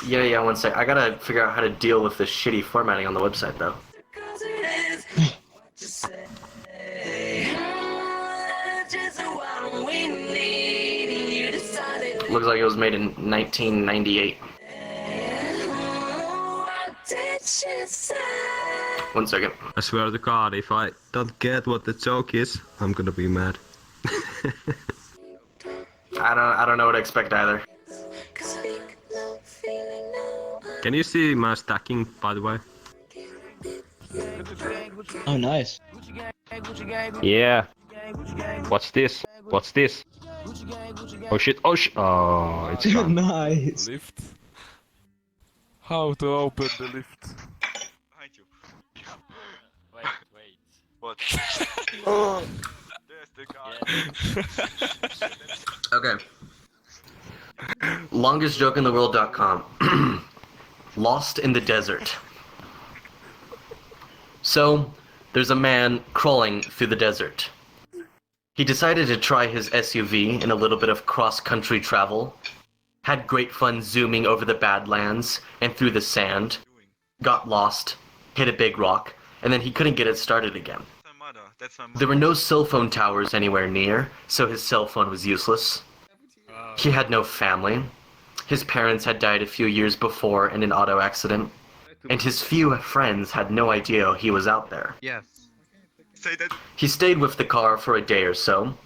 Yeah, one sec. I gotta figure out how to deal with this shitty formatting on the website, though. Looks like it was made in 1998. One second. I swear to God, if I don't get what the joke is, I'm gonna be mad. I don't know what to expect either. Can you see my stacking, by the way? Oh, nice. Yeah. What's this? What's this? Oh shit, oh shit. Oh, it's gone. Nice. Lift. How to open the lift? Behind you. Wait. What? There's the guy. Okay. Longestjokeintheworld.com. Lost in the desert. So, there's a man crawling through the desert. He decided to try his SUV in a little bit of cross-country travel, had great fun zooming over the Badlands and through the sand, got lost, hit a big rock, and then he couldn't get it started again. That's my mother. There were no cell phone towers anywhere near, so his cell phone was useless. He had no family. His parents had died a few years before in an auto accident, and his few friends had no idea he was out there. Yes. Say that. He stayed with the car for a day or so,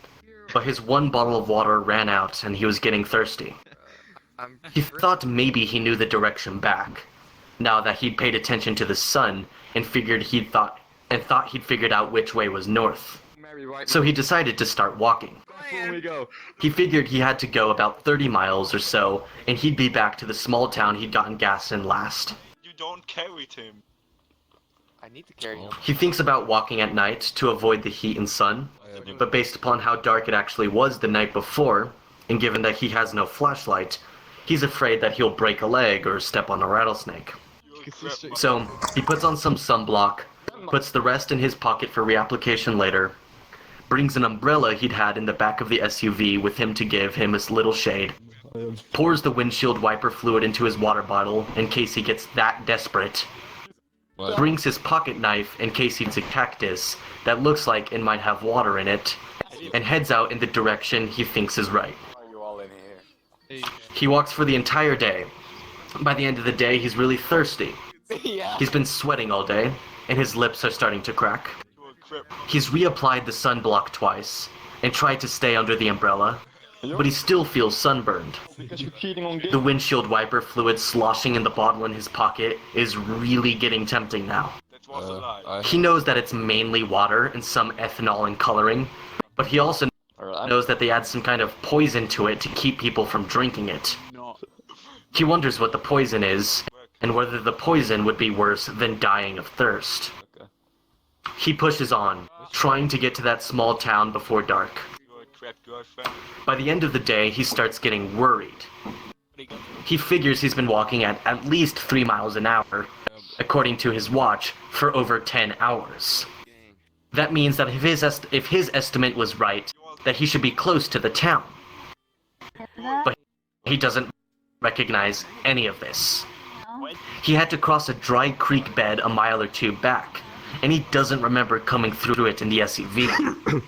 but his one bottle of water ran out and he was getting thirsty. He thought maybe he knew the direction back, now that he'd paid attention to the sun and thought he'd figured out which way was north. So he decided to start walking. He figured he had to go about 30 miles or so, and he'd be back to the small town he'd gotten gas in last. You don't carry him. I need to carry him. He thinks about walking at night to avoid the heat and sun, but based upon how dark it actually was the night before, and given that he has no flashlight, he's afraid that he'll break a leg or step on a rattlesnake. So, he puts on some sunblock, puts the rest in his pocket for reapplication later, brings an umbrella he'd had in the back of the SUV with him to give him a little shade, pours the windshield wiper fluid into his water bottle in case he gets that desperate, brings his pocket knife in case he eats a cactus that looks like it might have water in it, and heads out in the direction he thinks is right. Are you all in here? He walks for the entire day. By the end of the day, he's really thirsty. Yeah. He's been sweating all day, and his lips are starting to crack. He's reapplied the sunblock twice, and tried to stay under the umbrella, but he still feels sunburned. The windshield wiper fluid sloshing in the bottle in his pocket is really getting tempting now. That was a lie. He knows that it's mainly water and some ethanol and coloring, but he also knows that they add some kind of poison to it to keep people from drinking it. He wonders what the poison is, and whether the poison would be worse than dying of thirst. He pushes on, trying to get to that small town before dark. Your crap girlfriend. By the end of the day, he starts getting worried. He figures he's been walking at least 3 miles an hour, according to his watch, for over 10 hours. That means that if his estimate was right, that he should be close to the town. But he doesn't recognize any of this. He had to cross a dry creek bed a mile or two back, and he doesn't remember coming through it in the SUV.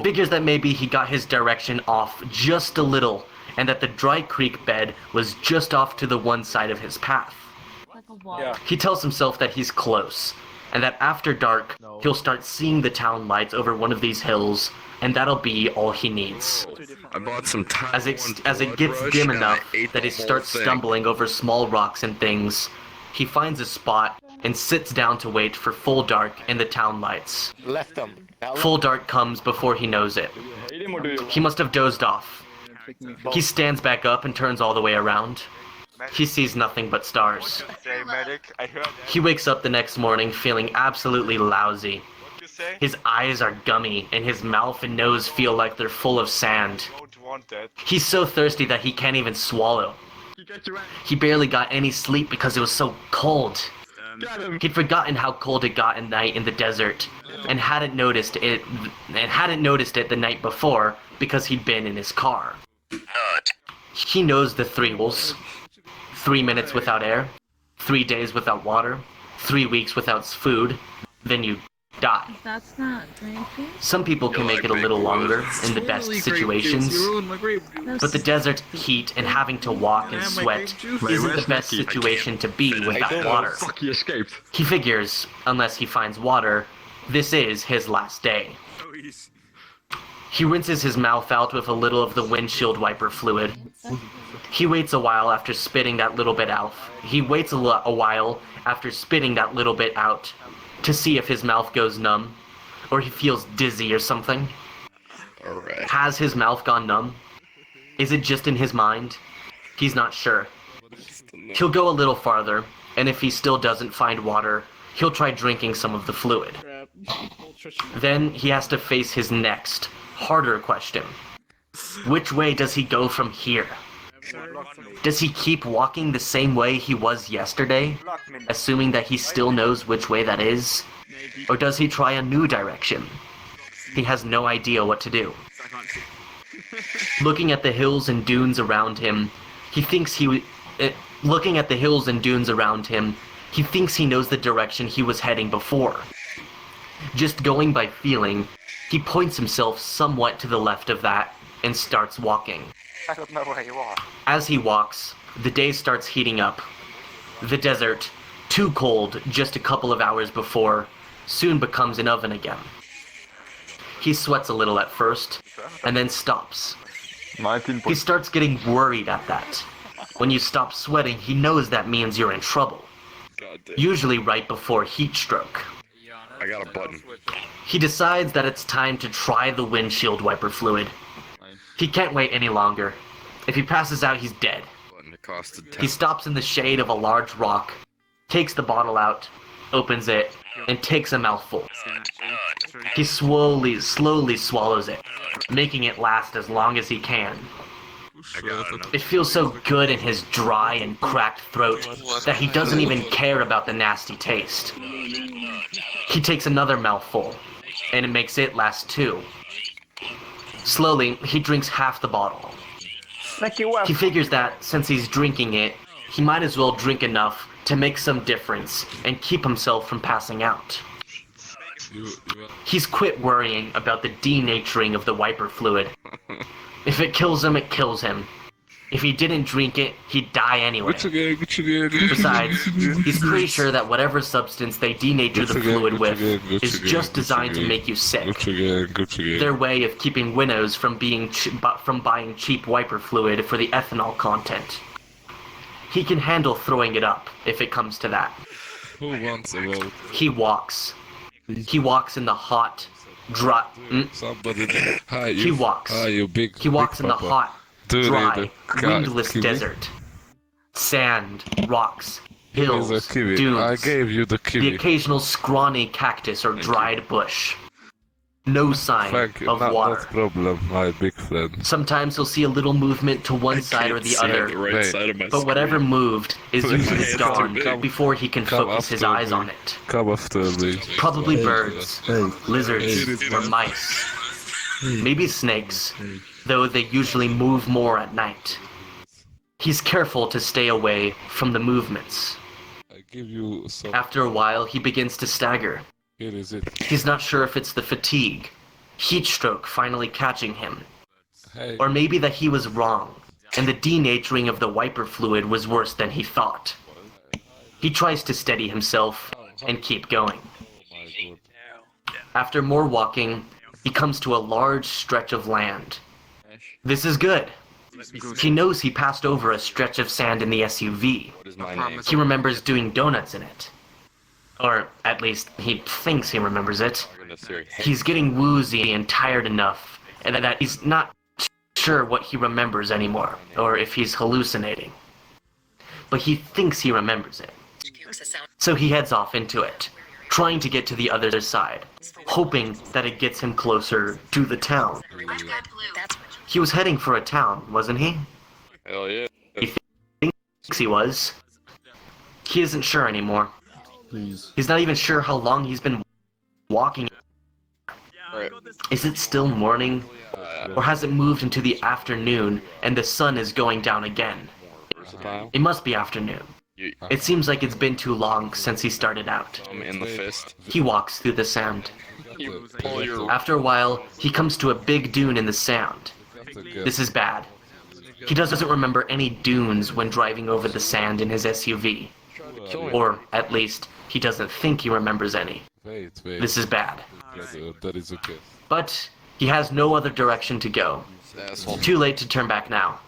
Figures that maybe he got his direction off just a little, and that the dry creek bed was just off to the one side of his path. He tells himself that he's close, and that after dark, he'll start seeing the town lights over one of these hills, and that'll be all he needs. I bought some time. As it gets dim enough that he starts stumbling over small rocks and things, he finds a spot and sits down to wait for full dark and the town lights. Left him. Full dark comes before he knows it. He must have dozed off. He stands back up and turns all the way around. He sees nothing but stars. Say, medic, I heard that. He wakes up the next morning feeling absolutely lousy. What you say? His eyes are gummy, and his mouth and nose feel like they're full of sand. Don't want that. He's so thirsty that he can't even swallow. He barely got any sleep because it was so cold. He'd forgotten how cold it got at night in the desert, and hadn't noticed it the night before because he'd been in his car. He knows the three rules. 3 minutes without air, 3 days without water, 3 weeks without food, then you die. That's not drinking. Some people can make it a little longer in the best situations, but the desert heat and having to walk and sweat isn't the best situation to be without water. Fuck, he escaped. He figures, unless he finds water, this is his last day. He rinses his mouth out with a little of the windshield wiper fluid. He waits a while after spitting that little bit out. He waits a while after spitting that little bit out to see if his mouth goes numb, or he feels dizzy or something. Alright. Has his mouth gone numb? Is it just in his mind? He's not sure. He'll go a little farther, and if he still doesn't find water, he'll try drinking some of the fluid. Then he has to face his next, harder question. Which way does he go from here? Does he keep walking the same way he was yesterday, assuming that he still knows which way that is? Or does he try a new direction? He has no idea what to do. Looking at the hills and dunes around him, he thinks he knows the direction he was heading before. Just going by feeling, he points himself somewhat to the left of that and starts walking. I don't know where you are. As he walks, the day starts heating up. The desert, too cold just a couple of hours before, soon becomes an oven again. He sweats a little at first, and then stops. He starts getting worried at that. When you stop sweating, he knows that means you're in trouble. Usually right before heat stroke. I got a button. He decides that it's time to try the windshield wiper fluid. He can't wait any longer. If he passes out, he's dead. He stops in the shade of a large rock, takes the bottle out, opens it, and takes a mouthful. He slowly swallows it, making it last as long as he can. It feels so good in his dry and cracked throat that he doesn't even care about the nasty taste. He takes another mouthful, and it makes it last too. Slowly, he drinks half the bottle. He figures that, since he's drinking it, he might as well drink enough to make some difference and keep himself from passing out. He's quit worrying about the denaturing of the wiper fluid. If it kills him, it kills him. If he didn't drink it, he'd die anyway. Besides, he's pretty sure that whatever substance they denature the fluid with is just designed to make you sick. Their way of keeping widows from buying cheap wiper fluid for the ethanol content. He can handle throwing it up, if it comes to that. Who wants a vote? He walks. He walks in the hot, dry... Somebody. Hi, you. He walks. Hi, you big. He walks big in the papa. hot, Dude, dry, the windless kiwi? desert. Sand, rocks, Here's hills, a kiwi. dunes, I gave you the the kiwi. occasional scrawny cactus or dried bush. No sign Thank you. of Not water. problem, my big friend. Sometimes he'll see a little movement to one side or the other, Right side of my but whatever moved is usually Hey, gone come- before he can come focus his after eyes me. on it. Come after me. Probably birds, lizards, or mice. Maybe snakes, though they usually move more at night. He's careful to stay away from the movements. I give you some. After a while, he begins to stagger. Here is it. He's not sure if it's the fatigue, heat stroke finally catching him, Hey. or maybe that he was wrong, and the denaturing of the wiper fluid was worse than he thought. He tries to steady himself and keep going. My God. After more walking, he comes to a large stretch of land. This is good. He knows he passed over a stretch of sand in the SUV. What is my name? He remembers doing donuts in it. Or at least he thinks he remembers it. He's getting woozy and tired enough, and that he's not sure what he remembers anymore, or if he's hallucinating. But he thinks he remembers it. So he heads off into it, trying to get to the other side, hoping that it gets him closer to the town. He was heading for a town, wasn't he? Hell yeah. He thinks he was. He isn't sure anymore. He's not even sure how long he's been walking. Right. Is it still morning? Or has it moved into the afternoon and the sun is going down again? Versatile. It must be afternoon. It seems like it's been too long since he started out. In the fist. He walks through the sand. You pull your. After a while, he comes to a big dune in the sand. This is bad. He doesn't remember any dunes when driving over the sand in his SUV. Or, at least, he doesn't think he remembers any. Wait. This is bad. That is okay. But he has no other direction to go. Too late to turn back now.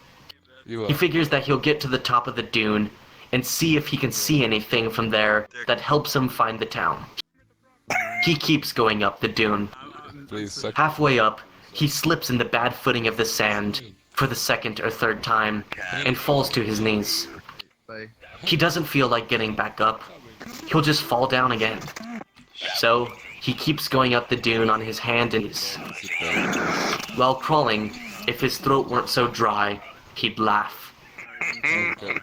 He figures that he'll get to the top of the dune and see if he can see anything from there that helps him find the town. He keeps going up the dune. Halfway up, he slips in the bad footing of the sand for the second or third time and falls to his knees. He doesn't feel like getting back up. He'll just fall down again. So, he keeps going up the dune on his hands and knees. While crawling, if his throat weren't so dry, he'd laugh.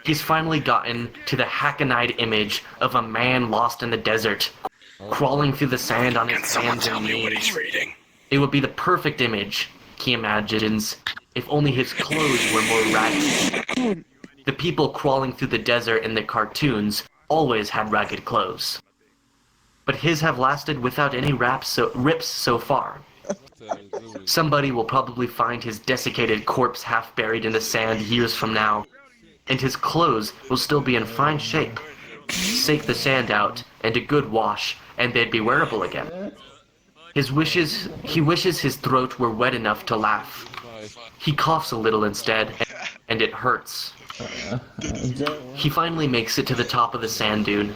He's finally gotten to the hackneyed image of a man lost in the desert, crawling through the sand on his hands and knees. It would be the perfect image, he imagines, if only his clothes were more ragged. The people crawling through the desert in the cartoons always had ragged clothes. But his have lasted without any rips so far. Somebody will probably find his desiccated corpse half buried in the sand years from now, and his clothes will still be in fine shape. Sake the sand out, and a good wash, and they'd be wearable again. He wishes his throat were wet enough to laugh. He coughs a little instead, and it hurts. He finally makes it to the top of the sand dune,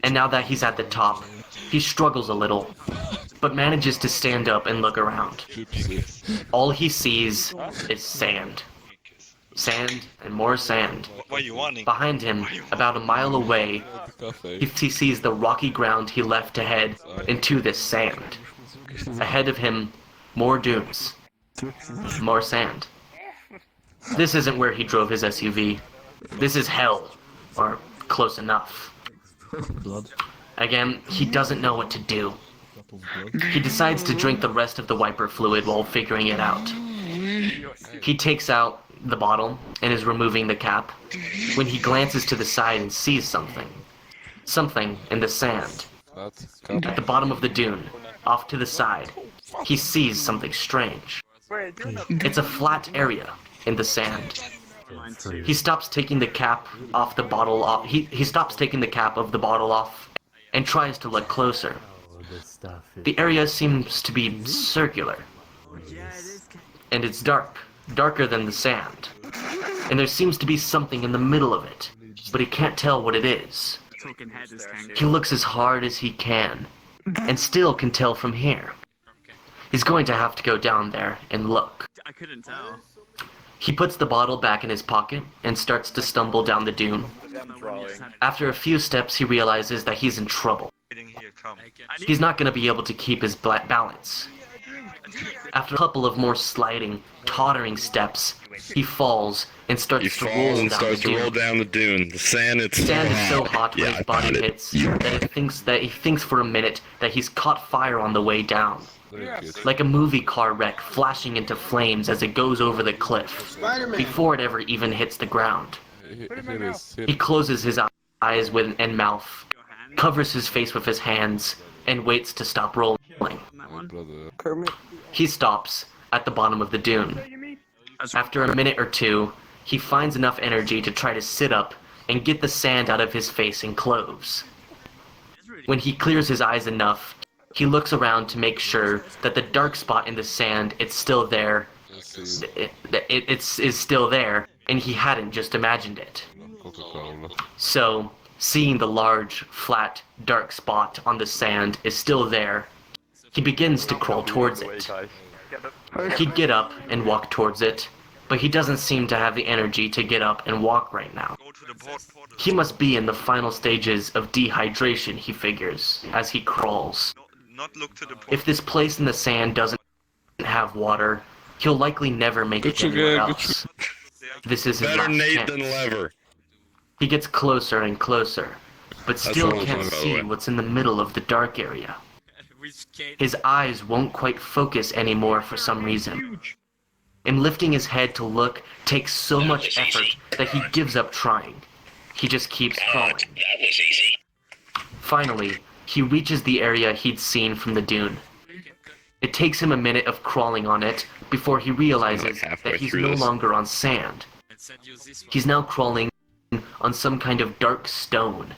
and now that he's at the top, he struggles a little, but manages to stand up and look around. All he sees is sand. Sand and more sand. Behind him, about a mile away, he sees the rocky ground he left to head into this sand. Ahead of him, more dunes. More sand. This isn't where he drove his SUV. This is hell. Or close enough. Again, he doesn't know what to do. He decides to drink the rest of the wiper fluid while figuring it out. He takes out the bottle and is removing the cap when he glances to the side and sees something. Something in the sand. At the bottom of the dune, off to the side, he sees something strange. It's a flat area in the sand. He stops taking the cap off the bottle off. He stops taking the cap of the bottle off and tries to look closer. The area seems to be circular. And it's dark. Darker than the sand. And there seems to be something in the middle of it, but he can't tell what it is. He looks as hard as he can, and still can tell from here. He's going to have to go down there and look. I couldn't tell. He puts the bottle back in his pocket and starts to stumble down the dune. After a few steps, he realizes that he's in trouble. He's not going to be able to keep his balance. After a couple of more sliding, tottering steps, he falls and starts to roll down the dune. The sand is so hot when his body hits that he thinks for a minute that he's caught fire on the way down. Like a movie car wreck flashing into flames as it goes over the cliff, before it ever even hits the ground. He closes his eyes and mouth, covers his face with his hands, and waits to stop rolling. He stops at the bottom of the dune. After a minute or two, he finds enough energy to try to sit up and get the sand out of his face and clothes. When he clears his eyes enough, he looks around to make sure that the dark spot in the sand is still there. It's still there, and he hadn't just imagined it. So, seeing the large, flat, dark spot on the sand is still there, he begins to crawl towards it. He'd get up and walk towards it, but he doesn't seem to have the energy to get up and walk right now. He must be in the final stages of dehydration, he figures, as he crawls. If this place in the sand doesn't have water, he'll likely never make it anywhere else. This is his last chance. He gets closer and closer, but still can't see what's in the middle of the dark area. His eyes won't quite focus anymore for some reason. and lifting his head to look takes so much effort that he gives up trying. He just keeps crawling. That was easy. Finally, he reaches the area he'd seen from the dune. It takes him a minute of crawling on it before he realizes that he's no longer on sand. He's now crawling on some kind of dark stone.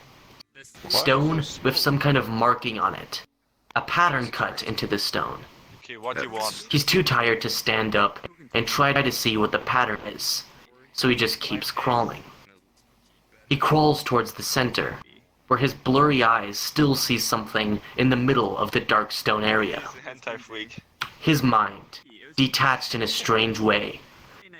Stone with some kind of marking on it. A pattern cut into the stone. Okay, what do you want? He's too tired to stand up and try to see what the pattern is, so he just keeps crawling. He crawls towards the center, where his blurry eyes still see something in the middle of the dark stone area. He's a hentai freak. His mind, detached in a strange way,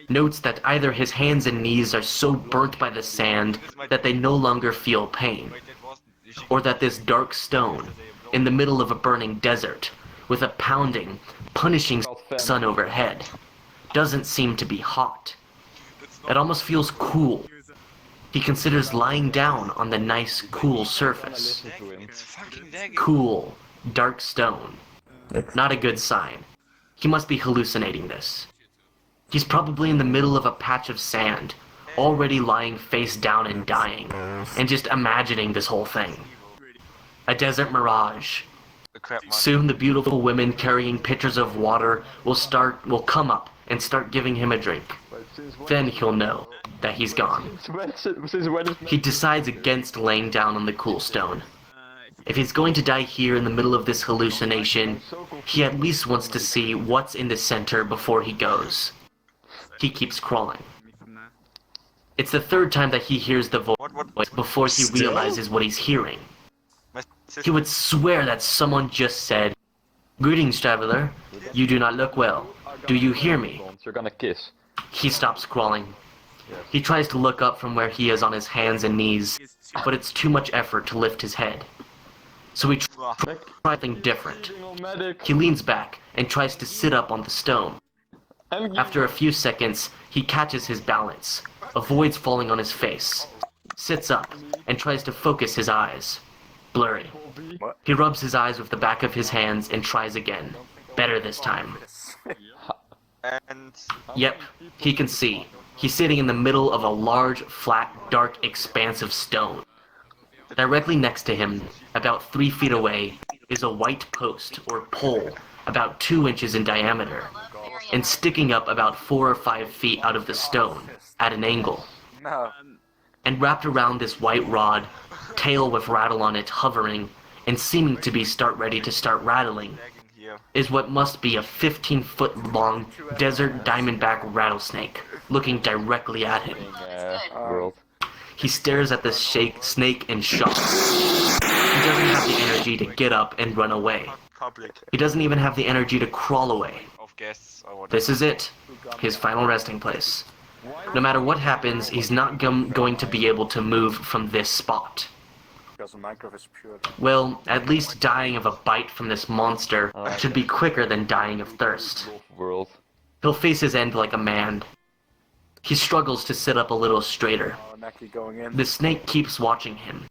notes that either his hands and knees are so burnt by the sand that they no longer feel pain, Wait, that wasn't... or that this dark stone, in the middle of a burning desert, with a pounding, punishing sun overhead, doesn't seem to be hot. It almost feels cool. He considers lying down on the nice, cool surface. It's fucking nagging. Cool, dark stone. Not a good sign. He must be hallucinating this. He's probably in the middle of a patch of sand, already lying face down and dying, and just imagining this whole thing. A desert mirage. The crap monster. Soon the beautiful women carrying pitchers of water will come up and start giving him a drink. Then he'll know that he's gone. He decides against laying down on the cool stone. If he's going to die here in the middle of this hallucination, he at least wants to see what's in the center before he goes. He keeps crawling. It's the third time that he hears the voice before he realizes what he's hearing. My He sister... would swear that someone just said, "Greetings, traveler. You do not look well. Do you hear me?" You're gonna kiss. He stops crawling. He tries to look up from where he is on his hands and knees, but it's too much effort to lift his head. So he tries something different. He leans back and tries to sit up on the stone. After a few seconds, he catches his balance, avoids falling on his face, sits up, and tries to focus his eyes. Blurry. He rubs his eyes with the back of his hands and tries again. Better this time. And... Yep, he can see. He's sitting in the middle of a large, flat, dark expanse of stone. Directly next to him, about 3 feet away, is a white post or pole about 2 inches in diameter, and sticking up about 4 or 5 feet out of the stone, at an angle. No. And wrapped around this white rod, tail with rattle on it hovering, and seeming to be ready to start rattling, nagging here. is what must be a 15-foot-long desert diamondback rattlesnake, looking directly at him. World. He stares at the snake in shock. He doesn't have the energy to get up and run away. Public He doesn't even have the energy to crawl away. of guests or whatever. This is it, his final resting place. No matter what happens, he's not going to be able to move from this spot. Well, at least dying of a bite from this monster should be quicker than dying of thirst. World. He'll face his end like a man. He struggles to sit up a little straighter. The snake keeps watching him.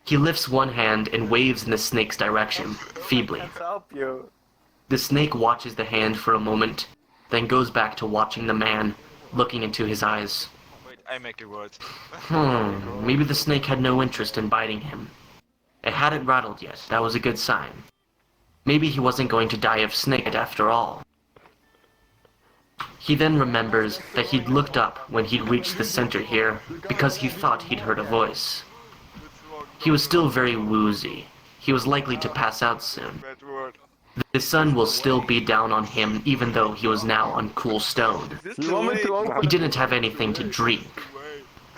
He lifts one hand and waves in the snake's direction, feebly. The snake watches the hand for a moment, then goes back to watching the man, looking into his eyes. Wait, I make a word. Maybe the snake had no interest in biting him. It hadn't rattled yet, that was a good sign. Maybe he wasn't going to die of snake after all. He then remembers that he'd looked up when he'd reached the center here, because he thought he'd heard a voice. He was still very woozy. He was likely to pass out soon. Bad word. The sun will still be down on him even though he was now on cool stone. He didn't have anything to drink.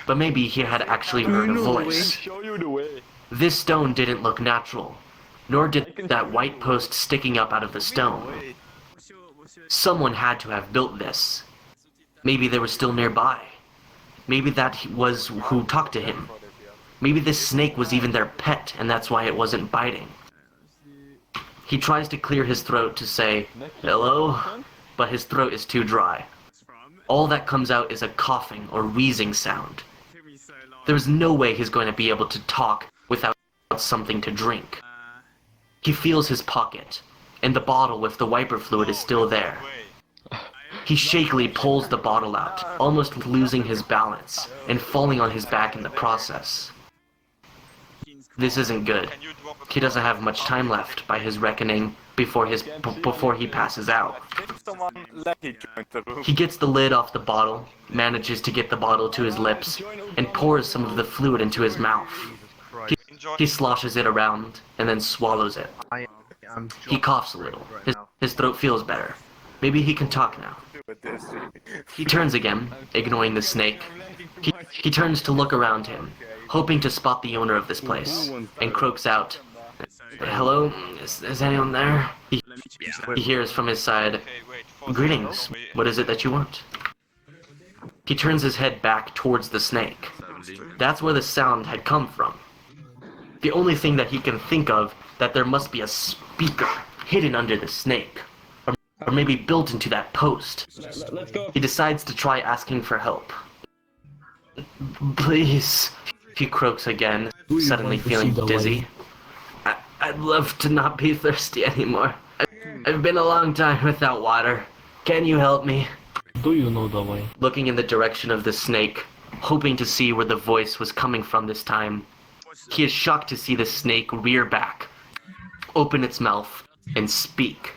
But maybe he had actually heard a voice. Show you the way. This stone didn't look natural, nor did that white post sticking up out of the stone. Someone had to have built this. Maybe they were still nearby. Maybe that was who talked to him. Maybe this snake was even their pet, and that's why it wasn't biting. He tries to clear his throat to say, "Hello?" but his throat is too dry. All that comes out is a coughing or wheezing sound. There's no way he's going to be able to talk without something to drink. He feels his pocket, and the bottle with the wiper fluid is still there. He shakily pulls the bottle out, almost losing his balance, and falling on his back in the process. This isn't good. He doesn't have much time left, by his reckoning, before he passes out. He gets the lid off the bottle, manages to get the bottle to his lips, and pours some of the fluid into his mouth. He sloshes it around, and then swallows it. He coughs a little. His throat feels better. Maybe he can talk now. He turns again, ignoring the snake. He turns to look around him, hoping to spot the owner of this place, and croaks out, "Hello? Is anyone there?" He hears from his side, "Greetings. What is it that you want?" He turns his head back towards the snake. That's where the sound had come from. The only thing that he can think of that there must be a speaker hidden under the snake, or maybe built into that post. He decides to try asking for help. "Please," he croaks again, suddenly feeling dizzy. I'd love to not be thirsty anymore. I've been a long time without water. Can you help me?" Do you know the way? Looking in the direction of the snake, hoping to see where the voice was coming from this time, he is shocked to see the snake rear back, open its mouth, and speak.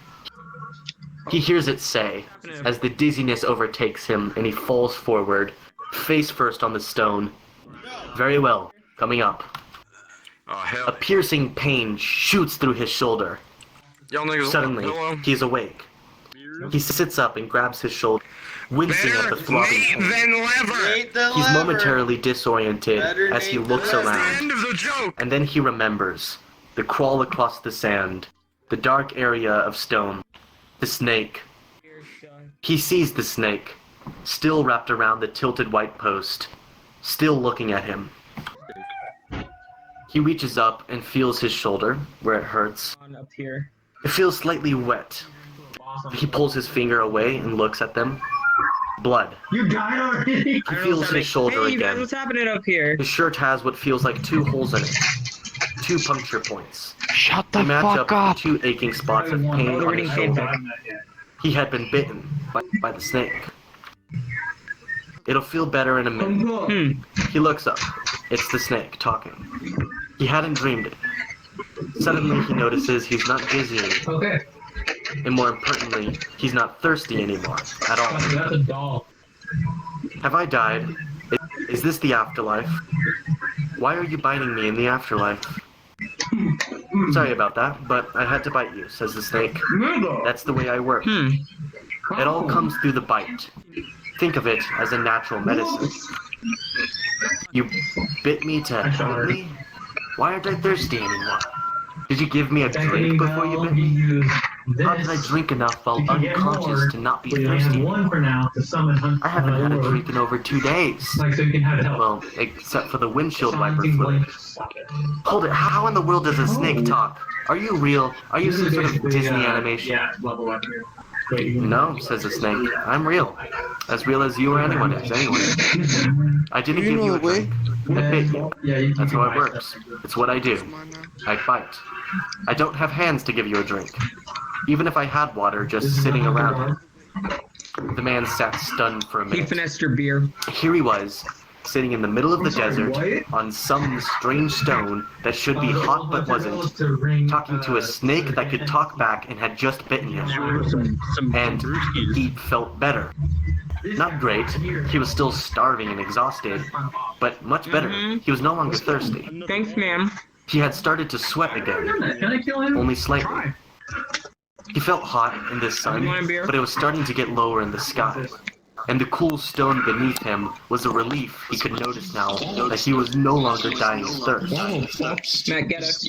He hears it say, as the dizziness overtakes him and he falls forward, face first on the stone, "Very well, coming up." A piercing pain shoots through his shoulder. Suddenly, he's awake. He sits up and grabs his shoulder, wincing at the throbbing pain. He's momentarily disoriented as he looks around, and then he remembers the crawl across the sand, the dark area of stone, the snake. He sees the snake, still wrapped around the tilted white post, still looking at him. He reaches up and feels his shoulder, where it hurts. It feels slightly wet. He pulls his finger away and looks at them. Blood. You died already? He feels his shoulder again. What's happening up here? His shirt has what feels like 2 holes in it. 2 puncture points. Shut They the match fuck up! 2 aching spots of pain on his shoulder. He had been bitten by the snake. It'll feel better in a minute. He looks up. It's the snake talking. He hadn't dreamed it. Suddenly he notices he's not dizzy anymore. Okay. And more importantly, he's not thirsty anymore at all. That's a doll. Have I died? Is this the afterlife? Why are you biting me in the afterlife? Sorry about that, but I had to bite you, says the snake. That's the way I work. It all comes through the bite. Think of it as a natural medicine. You bit me to help me? Why aren't I thirsty anymore? Did you give me a drink before you bit me? How did I drink enough while unconscious to not be thirsty? I haven't had a drink in over 2 days. Well, except for the windshield wiper fluid. Hold it, how in the world does a snake talk? Are you real? Are you some sort of Disney animation? No, says the snake. I'm real. As real as you or anyone is, anyway. I didn't give you a drink. I bit you. That's how it works. It's what I do. I bite. I don't have hands to give you a drink. Even if I had water just sitting around it. The man sat stunned for a minute. He finessed your beer. Here he was, sitting in the middle of the desert, on some strange stone that should be hot but wasn't, talking to a snake that could talk back and had just bitten him. And he felt better. Not great, he was still starving and exhausted, but much better. He was no longer thirsty. Thanks, ma'am. He had started to sweat again, only slightly. He felt hot in the sun, but it was starting to get lower in the sky. And the cool stone beneath him was a relief he could notice now that he was no longer dying of thirst. Matt, get us.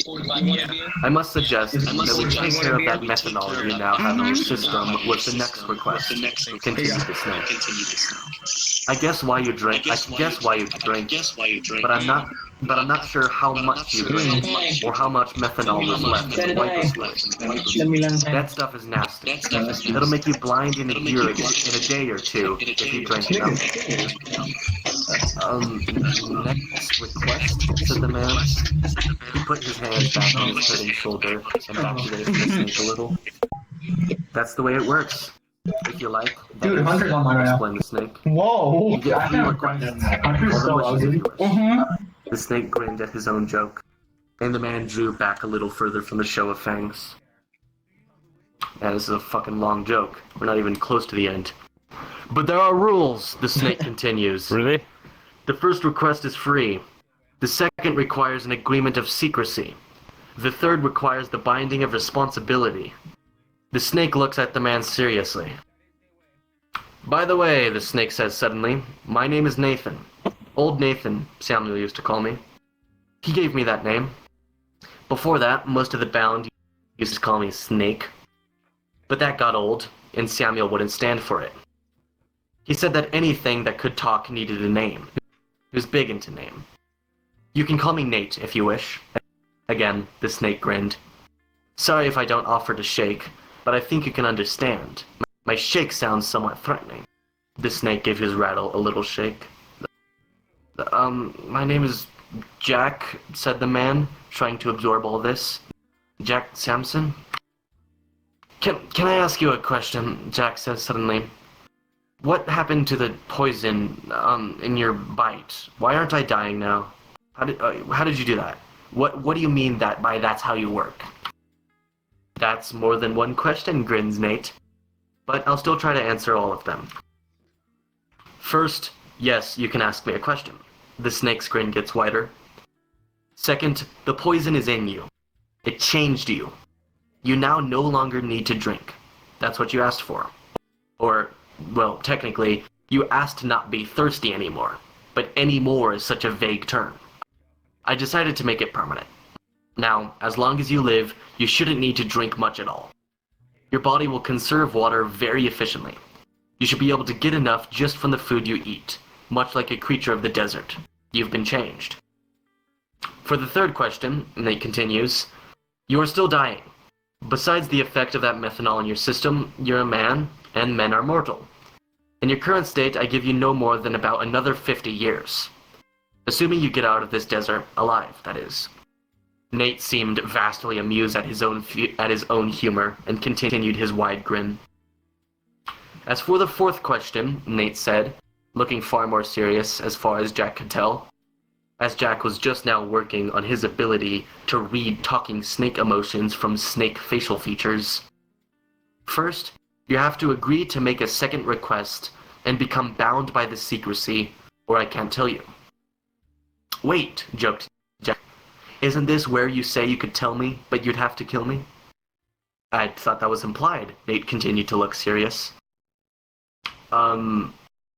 I must suggest that we take care of that methanol you now have in your system with the next request. Continue the snake. I guess why you drink, but I'm not sure how much you drink, or how much methanol was left in the white split. That stuff is nasty. It'll make you blind in a day or 2 if you drink enough. Next request, said the man. He put his hand back on his hurting shoulder and activated the snake a little. That's the way it works. If you like, Dude, that is, Hunter's online right now. explained the snake. Whoa! You get 3 requests. Hunter's so All the wishes ugly. if you wish. The snake grinned at his own joke, and the man drew back a little further from the show of fangs. Yeah, this is a fucking long joke. We're not even close to the end. But there are rules, the snake continues. Really? The first request is free. The second requires an agreement of secrecy. The third requires the binding of responsibility. The snake looks at the man seriously. By the way, the snake says suddenly, my name is Nathan. Old Nathan, Samuel used to call me. He gave me that name. Before that, most of the bound used to call me Snake. But that got old, and Samuel wouldn't stand for it. He said that anything that could talk needed a name. He was big into name. You can call me Nate if you wish. Again, the snake grinned. Sorry if I don't offer to shake, but I think you can understand. My shake sounds somewhat threatening. The snake gave his rattle a little shake. My name is Jack, said the man, trying to absorb all this. Jack Sampson? Can I ask you a question? Jack says suddenly. What happened to the poison, in your bite? Why aren't I dying now? How did you do that? What do you mean by that's how you work? That's more than one question, grins Nate. But I'll still try to answer all of them. First, yes, you can ask me a question. The snake's grin gets wider. Second, the poison is in you. It changed you. You now no longer need to drink. That's what you asked for. Or, well, technically, you asked to not be thirsty anymore. But anymore is such a vague term. I decided to make it permanent. Now, as long as you live, you shouldn't need to drink much at all. Your body will conserve water very efficiently. You should be able to get enough just from the food you eat, much like a creature of the desert. You've been changed. For the third question, Nate continues, you are still dying. Besides the effect of that methanol in your system, you're a man, and men are mortal. In your current state, I give you no more than about another 50 years. Assuming you get out of this desert alive, that is. Nate seemed vastly amused at his own humor and continued his wide grin. As for the fourth question, Nate said, looking far more serious as far as Jack could tell, as Jack was just now working on his ability to read talking snake emotions from snake facial features. First, you have to agree to make a second request and become bound by the secrecy, or I can't tell you. Wait, joked Jack. Isn't this where you say you could tell me, but you'd have to kill me? I thought that was implied. Nate continued to look serious.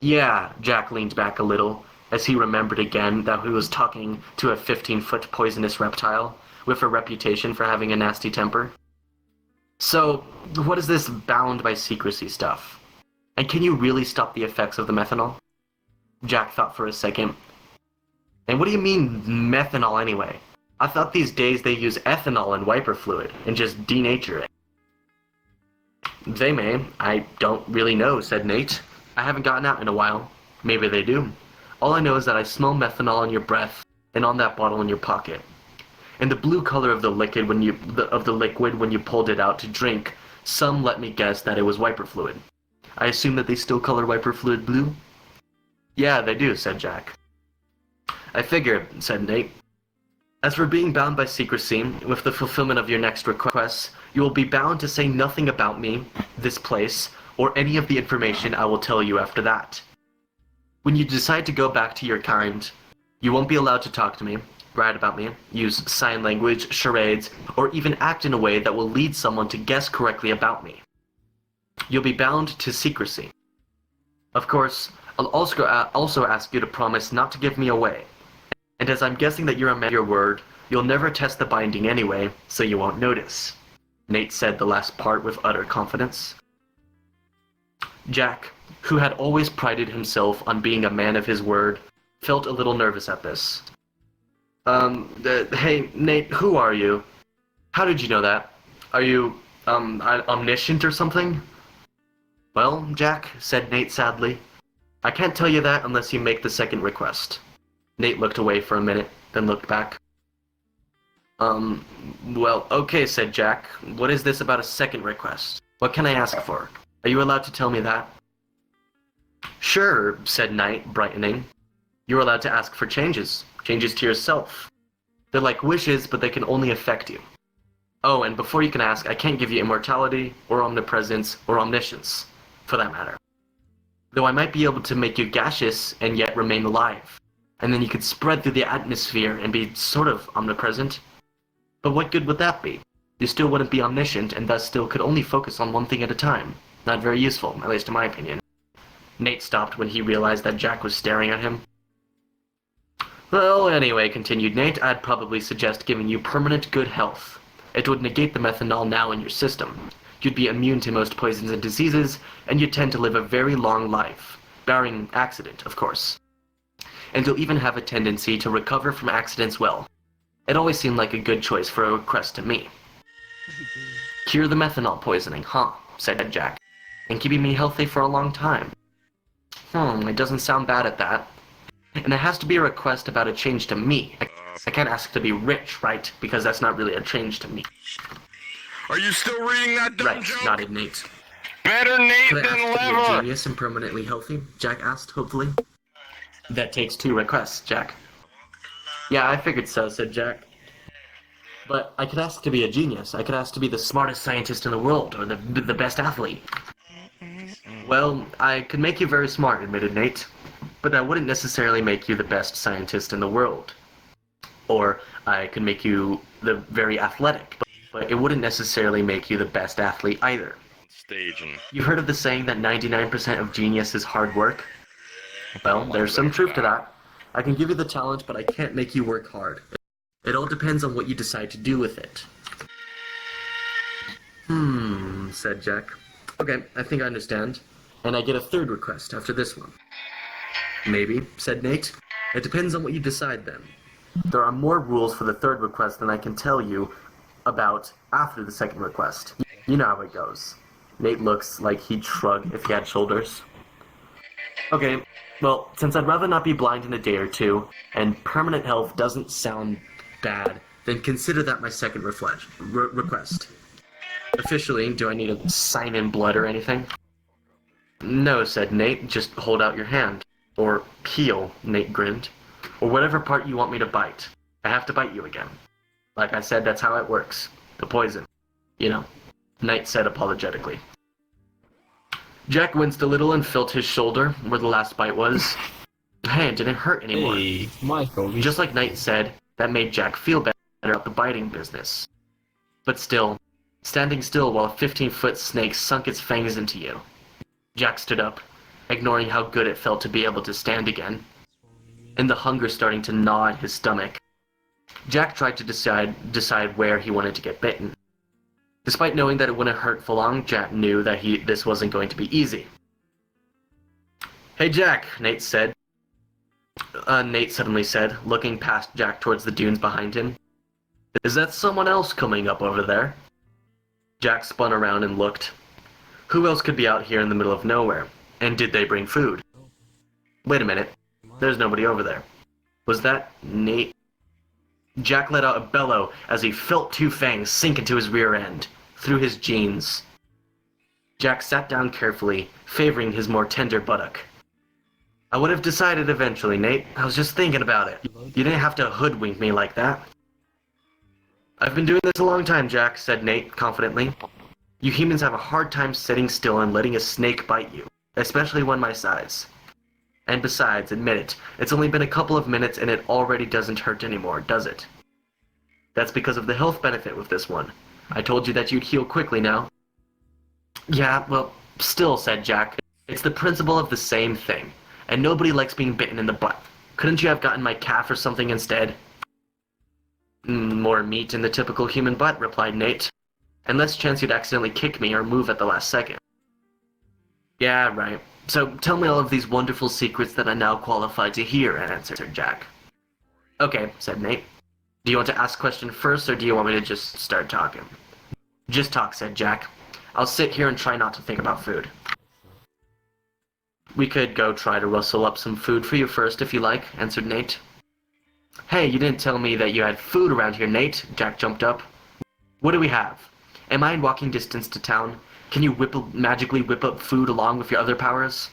Yeah, Jack leaned back a little, as he remembered again that he was talking to a 15-foot poisonous reptile, with a reputation for having a nasty temper. So, what is this bound by secrecy stuff? And can you really stop the effects of the methanol? Jack thought for a second. And what do you mean, methanol anyway? I thought these days they use ethanol and wiper fluid, and just denature it. They may. I don't really know, said Nate. I haven't gotten out in a while. Maybe they do. All I know is that I smell methanol in your breath, and on that bottle in your pocket. And the blue color of the liquid when you pulled it out to drink, some let me guess that it was wiper fluid. I assume that they still color wiper fluid blue? Yeah, they do, said Jack. I figured, said Nate. As for being bound by secrecy, with the fulfillment of your next request, you will be bound to say nothing about me, this place, or any of the information I will tell you after that. When you decide to go back to your kind, you won't be allowed to talk to me, write about me, use sign language, charades, or even act in a way that will lead someone to guess correctly about me. You'll be bound to secrecy. Of course, I'll also ask you to promise not to give me away. And as I'm guessing that you're a man of your word, you'll never test the binding anyway, so you won't notice. Nate said the last part with utter confidence. Jack, who had always prided himself on being a man of his word, felt a little nervous at this. Hey, Nate, who are you? How did you know that? Are you, omniscient or something? Well, Jack, said Nate sadly, I can't tell you that unless you make the second request. Nate looked away for a minute, then looked back. Well, okay, said Jack. What is this about a second request? What can I ask for? Are you allowed to tell me that? Sure, said Knight, brightening. You're allowed to ask for changes. Changes to yourself. They're like wishes, but they can only affect you. Oh, and before you can ask, I can't give you immortality, or omnipresence, or omniscience, for that matter. Though I might be able to make you gaseous and yet remain alive. And then you could spread through the atmosphere and be sort of omnipresent. But what good would that be? You still wouldn't be omniscient, and thus still could only focus on one thing at a time. Not very useful, at least in my opinion. Nate stopped when he realized that Jack was staring at him. Well, anyway, continued Nate, I'd probably suggest giving you permanent good health. It would negate the methanol now in your system. You'd be immune to most poisons and diseases, and you'd tend to live a very long life. Barring accident, of course. And you'll even have a tendency to recover from accidents well. It always seemed like a good choice for a request to me. Cure the methanol poisoning, huh? Said Jack. And keeping me healthy for a long time. It doesn't sound bad at that. And it has to be a request about a change to me. I can't ask to be rich, right? Because that's not really a change to me. Are you still reading that dumb Right, joke? nodded Nate. Better Nate Could I than ask to be a Lever! genius and permanently healthy? Jack asked, hopefully. That takes 2 requests, Jack. Yeah, I figured so, said Jack. But I could ask to be a genius. I could ask to be the smartest scientist in the world, or the best athlete. Well, I could make you very smart, admitted Nate. But that wouldn't necessarily make you the best scientist in the world. Or I could make you the very athletic, but it wouldn't necessarily make you the best athlete either. Staging. You've heard of the saying that 99% of genius is hard work? Well, there's some truth to that. I can give you the talent, but I can't make you work hard. It all depends on what you decide to do with it. Said Jack. Okay, I think I understand. And I get a 3rd request after this one. Maybe, said Nate. It depends on what you decide then. There are more rules for the 3rd request than I can tell you about after the 2nd request. You know how it goes. Nate looks like he'd shrug if he had shoulders. Okay, well, since I'd rather not be blind in a day or 2, and permanent health doesn't sound bad, then consider that my 2nd request. Officially, do I need to sign in blood or anything? No, said Nate, just hold out your hand. Or peel, Nate grinned. Or whatever part you want me to bite. I have to bite you again. Like I said, that's how it works. The poison. You know, Knight said apologetically. Jack winced a little and felt his shoulder, where the last bite was. Hey, it didn't hurt anymore. Hey, Michael. Just like Knight said, that made Jack feel better about the biting business. But still, standing still while a 15-foot snake sunk its fangs into you. Jack stood up, ignoring how good it felt to be able to stand again, and the hunger starting to gnaw at his stomach. Jack tried to decide where he wanted to get bitten. Despite knowing that it wouldn't hurt for long, Jack knew that this wasn't going to be easy. Hey Jack, Nate said. Nate suddenly said, looking past Jack towards the dunes behind him. Is that someone else coming up over there? Jack spun around and looked. Who else could be out here in the middle of nowhere? And did they bring food? Wait a minute. There's nobody over there. Was that Nate? Jack let out a bellow as he felt 2 fangs sink into his rear end, through his jeans. Jack sat down carefully, favoring his more tender buttock. I would have decided eventually, Nate. I was just thinking about it. You didn't have to hoodwink me like that. I've been doing this a long time, Jack, said Nate confidently. You humans have a hard time sitting still and letting a snake bite you, especially one my size. And besides, admit it, it's only been a couple of minutes and it already doesn't hurt anymore, does it? That's because of the health benefit with this one. I told you that you'd heal quickly now. Yeah, well, still, said Jack. It's the principle of the same thing, and nobody likes being bitten in the butt. Couldn't you have gotten my calf or something instead? More meat in the typical human butt, replied Nate. And less chance you'd accidentally kick me or move at the last second. Yeah, right. So tell me all of these wonderful secrets that I'm now qualified to hear, answered Jack. Okay, said Nate. Do you want to ask a question first, or do you want me to just start talking? Just talk, said Jack. I'll sit here and try not to think about food. We could go try to rustle up some food for you first, if you like, answered Nate. Hey, you didn't tell me that you had food around here, Nate, Jack jumped up. What do we have? Am I in walking distance to town? Can you magically whip up food along with your other powers?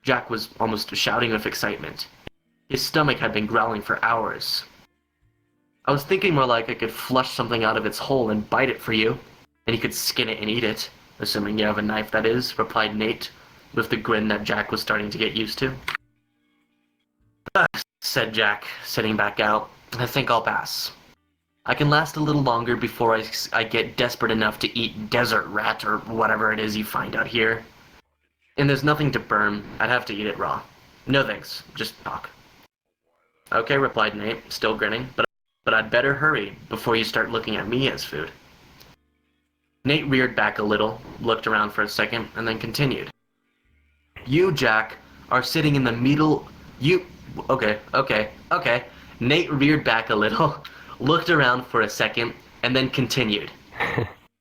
Jack was almost shouting with excitement. His stomach had been growling for hours. I was thinking more like I could flush something out of its hole and bite it for you, and you could skin it and eat it, assuming you have a knife, that is, replied Nate, with the grin that Jack was starting to get used to. Said Jack, sitting back out. I think I'll pass. I can last a little longer before I get desperate enough to eat desert rat or whatever it is you find out here. And there's nothing to burn. I'd have to eat it raw. No thanks. Just talk. Okay, replied Nate, still grinning, but I'd better hurry before you start looking at me as food. Nate reared back a little, looked around for a second, and then continued. You, Jack, are sitting in the middle... Okay. Nate reared back a little, looked around for a second, and then continued.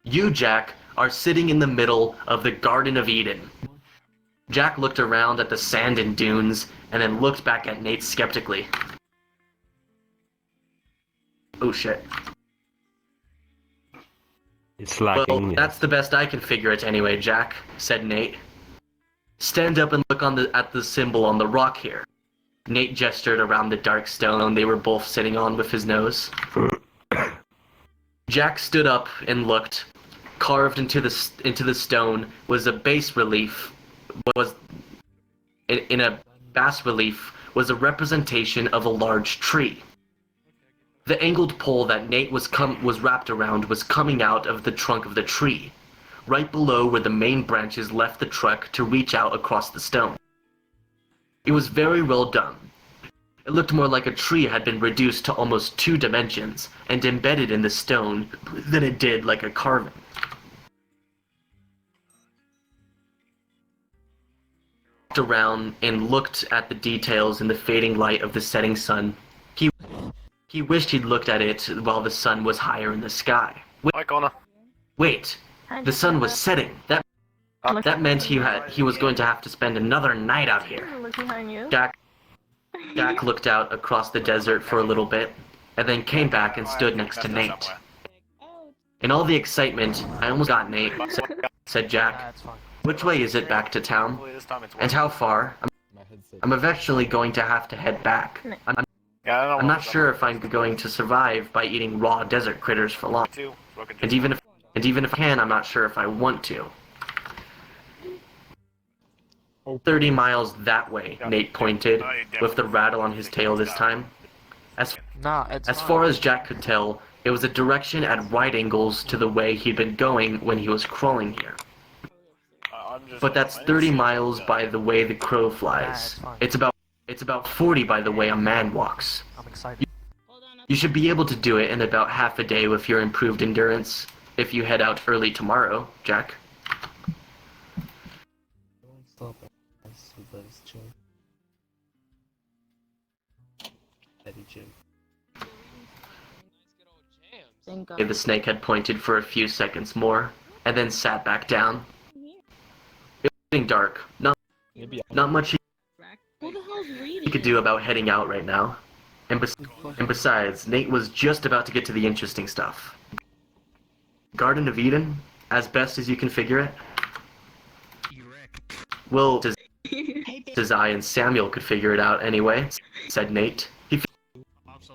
You, Jack, are sitting in the middle of the Garden of Eden. Jack looked around at the sand and dunes, and then looked back at Nate skeptically. Oh shit. It's lacking. Well, that's the best I can figure it anyway, Jack, said Nate. Stand up and look at the symbol on the rock here. Nate gestured around the dark stone they were both sitting on with his nose. Jack stood up and looked. Carved into the stone was a bas relief. In a bas relief was a representation of a large tree. The angled pole that Nate was wrapped around was coming out of the trunk of the tree, right below where the main branches left the trunk to reach out across the stone. It was very well done. It looked more like a tree had been reduced to almost 2 dimensions and embedded in the stone than it did like a carving. Walked around and looked at the details in the fading light of the setting sun. He wished he'd looked at it while the sun was higher in the sky. Hi, Connor. Wait, the sun was setting. That meant he was going to have to spend another night out here. Look behind you. Jack looked out across the desert for a little bit, and then came back and stood next to Nate. In all the excitement, I almost got Nate, said Jack. Which way is it back to town? And how far? I'm eventually going to have to head back. I'm not sure if I'm going to survive by eating raw desert critters for long. And even if I can, I'm not sure if I want to. 30 miles that way, Nate pointed, with the rattle on his tail this time. As far as Jack could tell, it was a direction at right angles to the way he'd been going when he was crawling here. But that's 30 miles by the way the crow flies. It's about 40 by the way a man walks. You should be able to do it in about half a day with your improved endurance, if you head out early tomorrow, Jack. The snake had pointed for a few seconds more, and then sat back down. It was getting dark. Not much he could do about heading out right now. And besides, Nate was just about to get to the interesting stuff. Garden of Eden, as best as you can figure it? Well, I and Samuel could figure it out anyway, said Nate.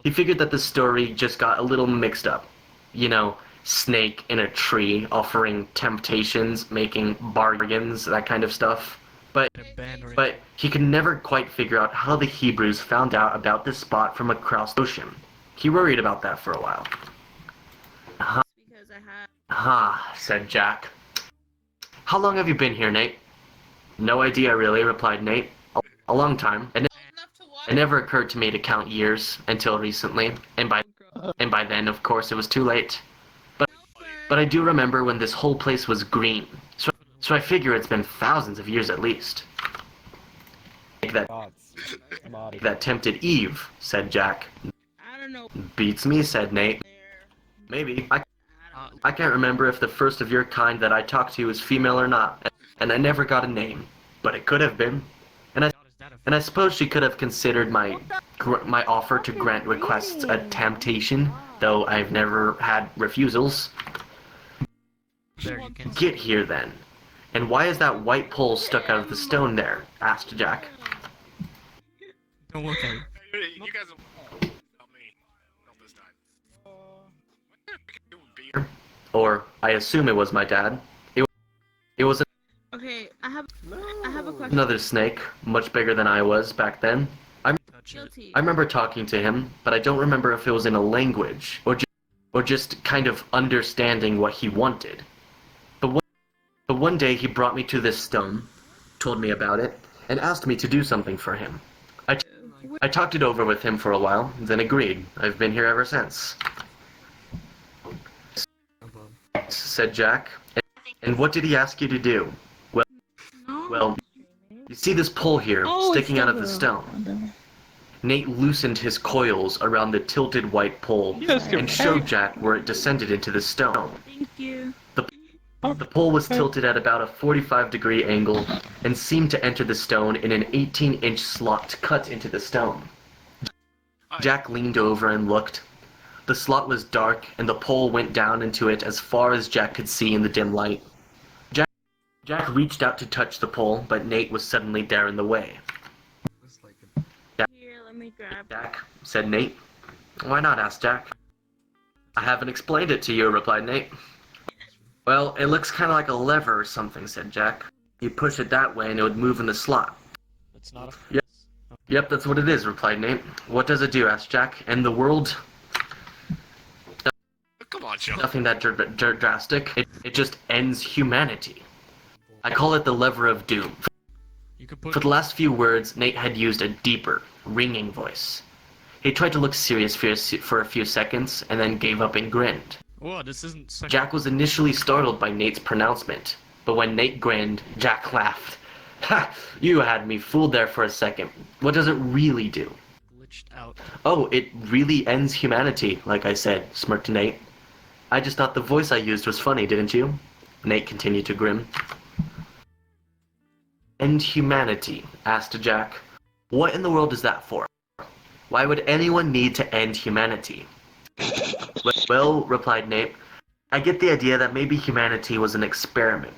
He figured that the story just got a little mixed up. You know, snake in a tree offering temptations, making bargains, that kind of stuff. But he could never quite figure out how the Hebrews found out about this spot from across the ocean. He worried about that for a while. Said Jack. How long have you been here, Nate? No idea, really, replied Nate. A long time. It never occurred to me to count years until recently, and by then, of course, it was too late. But I do remember when this whole place was green, so I figure it's been thousands of years at least. That tempted Eve, said Jack. Beats me, said Nate. Maybe. I can't remember if the first of your kind that I talked to was female or not, and I never got a name, but it could have been. And I suppose she could have considered my offer to grant requests a temptation, though I've never had refusals. Get here then. And why is that white pole stuck out of the stone there? Asked Jack. Don't look at it. You guys will help me. Not this time. Or, I assume it was my dad. It was Okay, I have a question. another snake, much bigger than I was back then. Guilty. I remember talking to him, but I don't remember if it was in a language, or just kind of understanding what he wanted. But one day he brought me to this stone, told me about it, and asked me to do something for him. I talked it over with him for a while, then agreed. I've been here ever since. Said Jack. And what did he ask you to do? Well, you see this pole here, sticking out of the stone? Nate loosened his coils around the tilted white pole and showed Jack where it descended into the stone. Thank you. The pole was tilted at about a 45-degree angle and seemed to enter the stone in an 18-inch slot cut into the stone. Jack leaned over and looked. The slot was dark, and the pole went down into it as far as Jack could see in the dim light. Jack reached out to touch the pole, but Nate was suddenly there in the way. Here, let me grab. Jack, said Nate. Why not? Asked Jack. I haven't explained it to you, replied Nate. Well, it looks kind of like a lever or something, said Jack. You push it that way and it would move in the slot. It's not a... Yep, that's what it is, replied Nate. What does it do? Asked Jack. And the world... Come on, Joe. Nothing that drastic. It just ends humanity. I call it the lever of doom. You could put... For the last few words, Nate had used a deeper, ringing voice. He tried to look serious for a few seconds, and then gave up and grinned. Whoa, this isn't... Jack was initially startled by Nate's pronouncement, but when Nate grinned, Jack laughed. Ha! You had me fooled there for a second. What does it really do? Glitched out. Oh, it really ends humanity, like I said, smirked Nate. I just thought the voice I used was funny, didn't you? Nate continued to grin. End humanity? Asked Jack. What in the world is that for? Why would anyone need to end humanity? Well, replied Nate, I get the idea that maybe humanity was an experiment.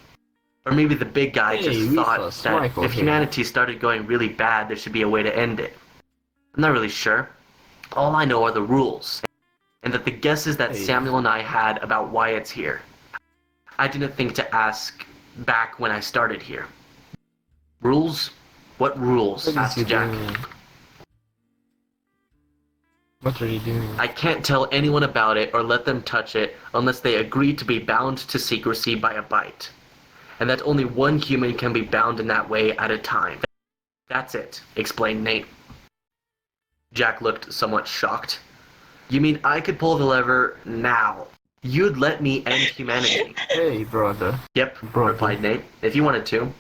Or maybe the big guy just thought that if humanity started going really bad, there should be a way to end it. I'm not really sure. All I know are the rules, and that the guesses that Samuel and I had about why it's here. I didn't think to ask back when I started here. Rules? What rules? Asked Jack. What are you doing? I can't tell anyone about it or let them touch it unless they agree to be bound to secrecy by a bite. And that only one human can be bound in that way at a time. That's it, explained Nate. Jack looked somewhat shocked. You mean I could pull the lever now? You'd let me end humanity? Hey, brother. Yep, replied Nate, if you wanted to.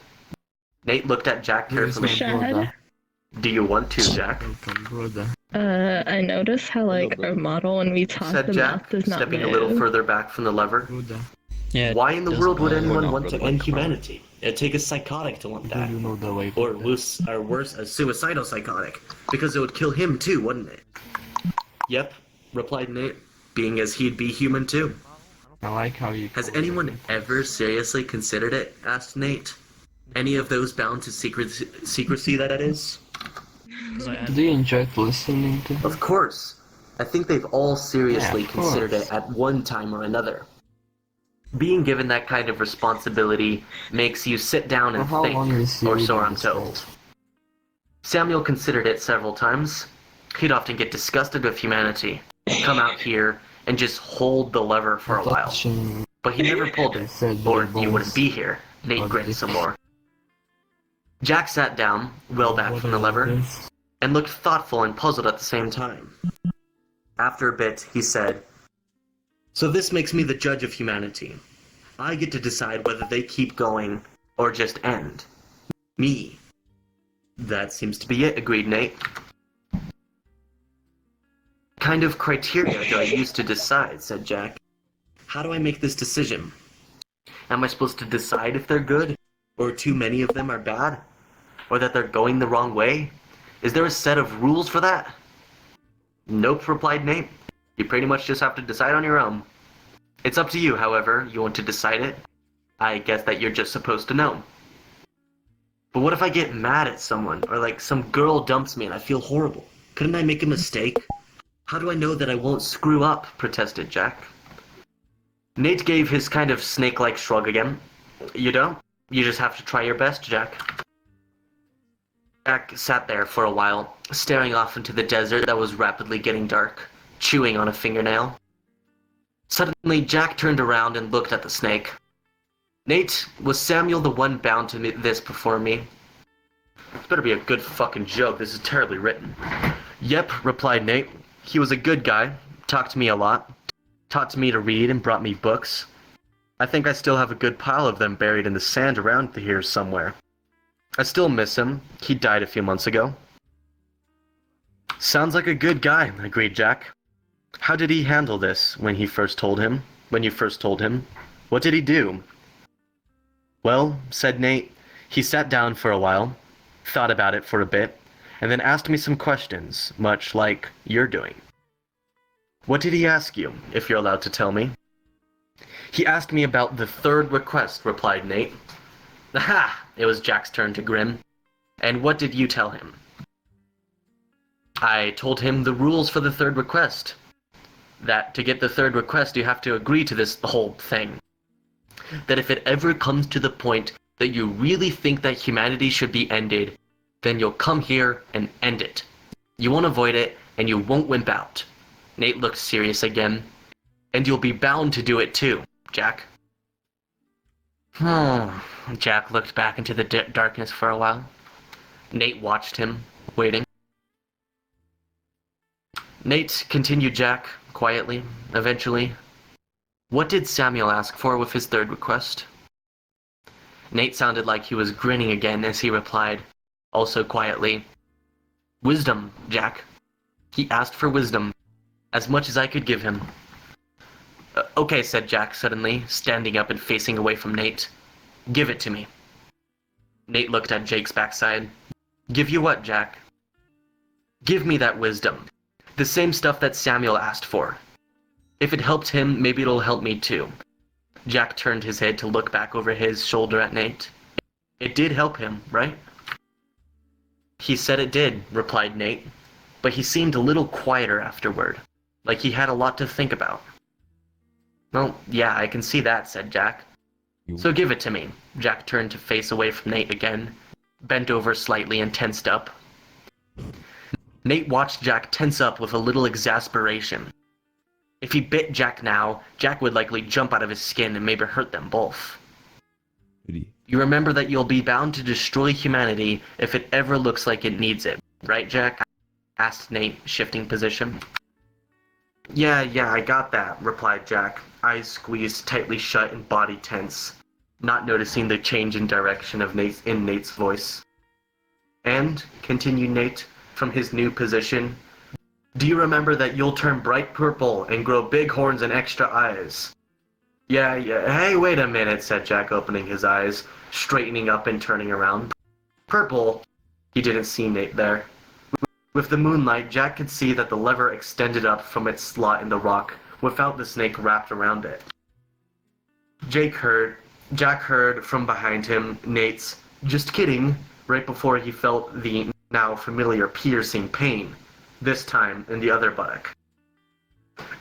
Nate looked at Jack carefully. Brother. Do you want to, Jack? Welcome, brother. I noticed how, like, our model when we talk, Said the Jack, mouth does not stepping move. a little further back from the lever. Brother. Yeah. Why in the world would anyone want to brother. end humanity? It'd take a psychotic to want Do that. you know the way? Or brother? worse, a suicidal psychotic. Because it would kill him too, wouldn't it? Yep, replied Nate, being as he'd be human too. I like how you. Has call anyone it. ever seriously considered it? Asked Nate. Any of those bound to secrecy, that is? Do you enjoy listening to? Of course. I think they've all seriously Yeah, of considered course. it at one time or another. Being given that kind of responsibility makes you sit down and For how think, long is or he so reading I'm this told. book? Samuel considered it several times. He'd often get disgusted with humanity, come out here, and just hold the lever for a while. Touching But he never pulled it, said or the you wouldn't bones be here. Nate of grinned the- some more. Jack sat down, well back What from the is lever, this? and looked thoughtful and puzzled at the same time. After a bit, he said, So this makes me the judge of humanity. I get to decide whether they keep going or just end. Me. That seems to be it, agreed Nate. What kind of criteria do I use to decide, said Jack. How do I make this decision? Am I supposed to decide if they're good, or too many of them are bad, or that they're going the wrong way? Is there a set of rules for that? Nope, replied Nate. You pretty much just have to decide on your own. It's up to you, however, you want to decide it. I guess that you're just supposed to know. But what if I get mad at someone, or like some girl dumps me and I feel horrible? Couldn't I make a mistake? How do I know that I won't screw up? Protested Jack. Nate gave his kind of snake-like shrug again. You don't? You just have to try your best, Jack. Jack sat there for a while, staring off into the desert that was rapidly getting dark, chewing on a fingernail. Suddenly, Jack turned around and looked at the snake. Nate, was Samuel the one bound to this before me? This better be a good fucking joke. This is terribly written. Yep, replied Nate. He was a good guy, talked to me a lot, taught me to read and brought me books. I think I still have a good pile of them buried in the sand around here somewhere. I still miss him. He died a few months ago. Sounds like a good guy, agreed Jack. How did he handle this when you first told him? What did he do? Well, said Nate, he sat down for a while, thought about it for a bit, and then asked me some questions, much like you're doing. What did he ask you, if you're allowed to tell me? He asked me about the third request, replied Nate. Aha! It was Jack's turn to grin. And what did you tell him? I told him the rules for the third request. That to get the third request, you have to agree to this whole thing. That if it ever comes to the point that you really think that humanity should be ended, then you'll come here and end it. You won't avoid it, and you won't wimp out. Nate looked serious again. And you'll be bound to do it too, Jack. Jack looked back into the darkness for a while. Nate watched him, waiting. Nate, continued Jack, quietly, eventually. What did Samuel ask for with his third request? Nate sounded like he was grinning again as he replied, also quietly. Wisdom, Jack. He asked for wisdom, as much as I could give him. Okay, said Jack suddenly, standing up and facing away from Nate. Give it to me. Nate looked at Jake's backside. Give you what, Jack? Give me that wisdom. The same stuff that Samuel asked for. If it helped him, maybe it'll help me too. Jack turned his head to look back over his shoulder at Nate. It did help him, right? He said it did, replied Nate, but he seemed a little quieter afterward, like he had a lot to think about. Well, yeah, I can see that, said Jack. So give it to me. Jack turned to face away from Nate again, bent over slightly and tensed up. Nate watched Jack tense up with a little exasperation. If he bit Jack now, Jack would likely jump out of his skin and maybe hurt them both. You remember that you'll be bound to destroy humanity if it ever looks like it needs it, right, Jack? Asked Nate, shifting position. Yeah, I got that, replied Jack, eyes squeezed tightly shut and body tense, not noticing the change in direction of Nate's voice. And, continued Nate, from his new position, do you remember that you'll turn bright purple and grow big horns and extra eyes? Yeah, hey, wait a minute, said Jack, opening his eyes, straightening up and turning around. Purple? He didn't see Nate there. With the moonlight, Jack could see that the lever extended up from its slot in the rock without the snake wrapped around it. Jack heard from behind him Nate's, just kidding, right before he felt the now familiar piercing pain, this time in the other buttock.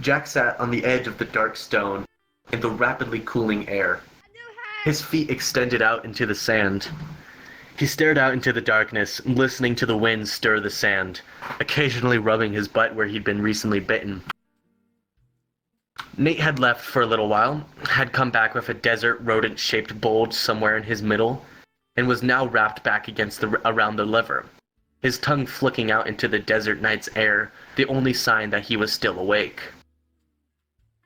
Jack sat on the edge of the dark stone in the rapidly cooling air. His feet extended out into the sand. He stared out into the darkness, listening to the wind stir the sand, occasionally rubbing his butt where he'd been recently bitten. Nate had left for a little while, had come back with a desert rodent-shaped bulge somewhere in his middle, and was now wrapped back around the lever, his tongue flicking out into the desert night's air, the only sign that he was still awake.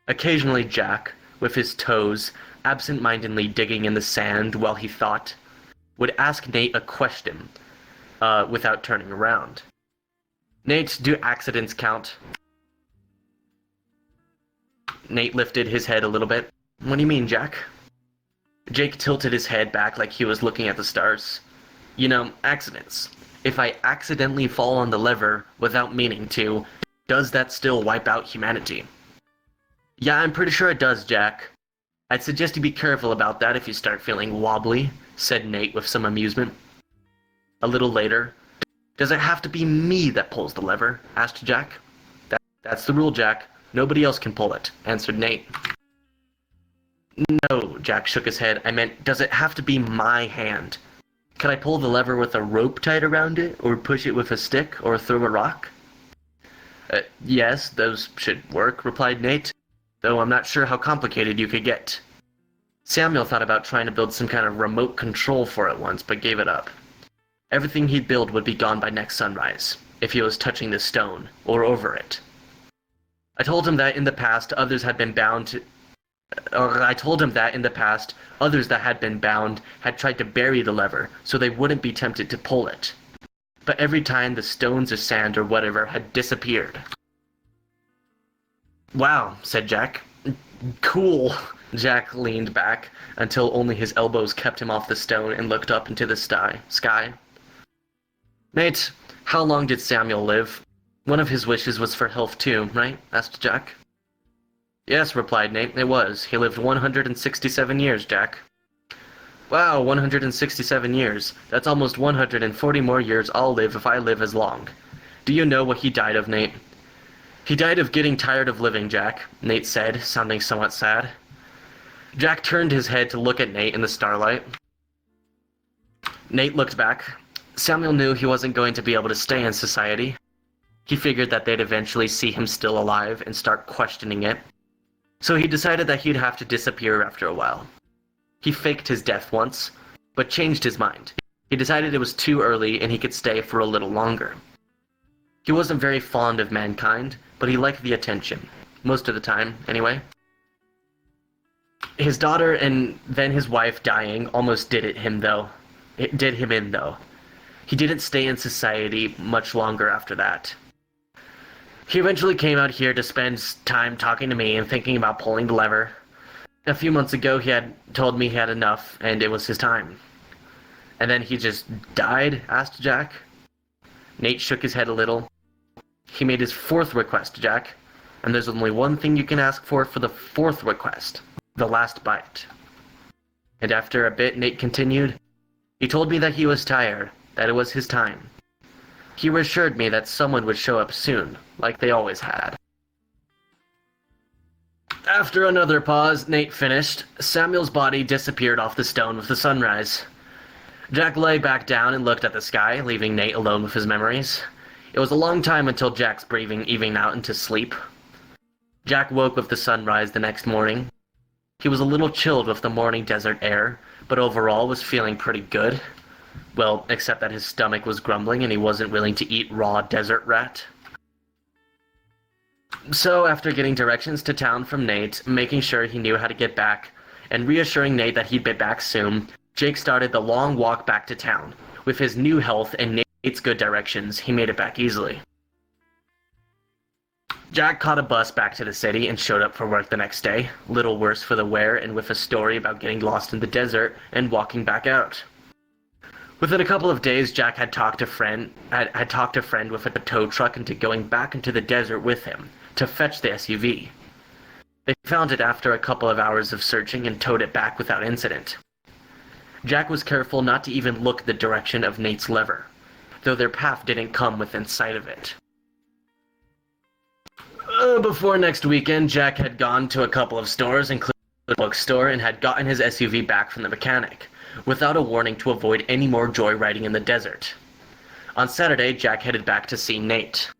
Occasionally Jack, with his toes absent-mindedly digging in the sand while he thought, would ask Nate a question, without turning around. Nate, do accidents count? Nate lifted his head a little bit. What do you mean, Jack? Jake tilted his head back like he was looking at the stars. You know, accidents. If I accidentally fall on the lever without meaning to, does that still wipe out humanity? Yeah, I'm pretty sure it does, Jack. I'd suggest you be careful about that if you start feeling wobbly, said Nate with some amusement. A little later, does it have to be me that pulls the lever? Asked Jack. That's the rule, Jack. Nobody else can pull it, answered Nate. No, Jack shook his head. I meant, does it have to be my hand? Can I pull the lever with a rope tied around it, or push it with a stick, or throw a rock? Yes, those should work, replied Nate, though I'm not sure how complicated you could get. Samuel thought about trying to build some kind of remote control for it once, but gave it up. Everything he'd build would be gone by next sunrise, if he was touching the stone, or over it. I told him that in the past, others that had been bound had tried to bury the lever, so they wouldn't be tempted to pull it. But every time the stones or sand or whatever had disappeared. Wow, said Jack. Cool. Jack leaned back until only his elbows kept him off the stone and looked up into the sky. Nate, how long did Samuel live? One of his wishes was for health too, right? Asked Jack. Yes, replied Nate, it was. He lived 167 years, Jack. Wow, 167 years. That's almost 140 more years I'll live if I live as long. Do you know what he died of, Nate? He died of getting tired of living, Jack, Nate said, sounding somewhat sad. Jack turned his head to look at Nate in the starlight. Nate looked back. Samuel knew he wasn't going to be able to stay in society. He figured that they'd eventually see him still alive and start questioning it. So he decided that he'd have to disappear after a while. He faked his death once, but changed his mind. He decided it was too early and he could stay for a little longer. He wasn't very fond of mankind, but he liked the attention. Most of the time, anyway. His daughter and then his wife dying almost did him in, though. He didn't stay in society much longer after that. He eventually came out here to spend time talking to me and thinking about pulling the lever. A few months ago, he had told me he had enough, and it was his time. And then he just died? Asked Jack. Nate shook his head a little. He made his fourth request, Jack. And there's only one thing you can ask for the fourth request. The last bite. And after a bit, Nate continued. He told me that he was tired, that it was his time. He reassured me that someone would show up soon, like they always had. After another pause, Nate finished. Samuel's body disappeared off the stone with the sunrise. Jack lay back down and looked at the sky, leaving Nate alone with his memories. It was a long time until Jack's breathing evened out into sleep. Jack woke with the sunrise the next morning. He was a little chilled with the morning desert air, but overall was feeling pretty good. Well, except that his stomach was grumbling and he wasn't willing to eat raw desert rat. So, after getting directions to town from Nate, making sure he knew how to get back, and reassuring Nate that he'd be back soon, Jake started the long walk back to town. With his new health and Nate's good directions, he made it back easily. Jack caught a bus back to the city and showed up for work the next day, little worse for the wear and with a story about getting lost in the desert and walking back out. Within a couple of days, Jack had talked a friend with a tow truck into going back into the desert with him to fetch the SUV. They found it after a couple of hours of searching and towed it back without incident. Jack was careful not to even look the direction of Nate's lever, though their path didn't come within sight of it. Before next weekend, Jack had gone to a couple of stores, including the bookstore, and had gotten his SUV back from the mechanic, without a warning to avoid any more joyriding in the desert. On Saturday, Jack headed back to see Nate.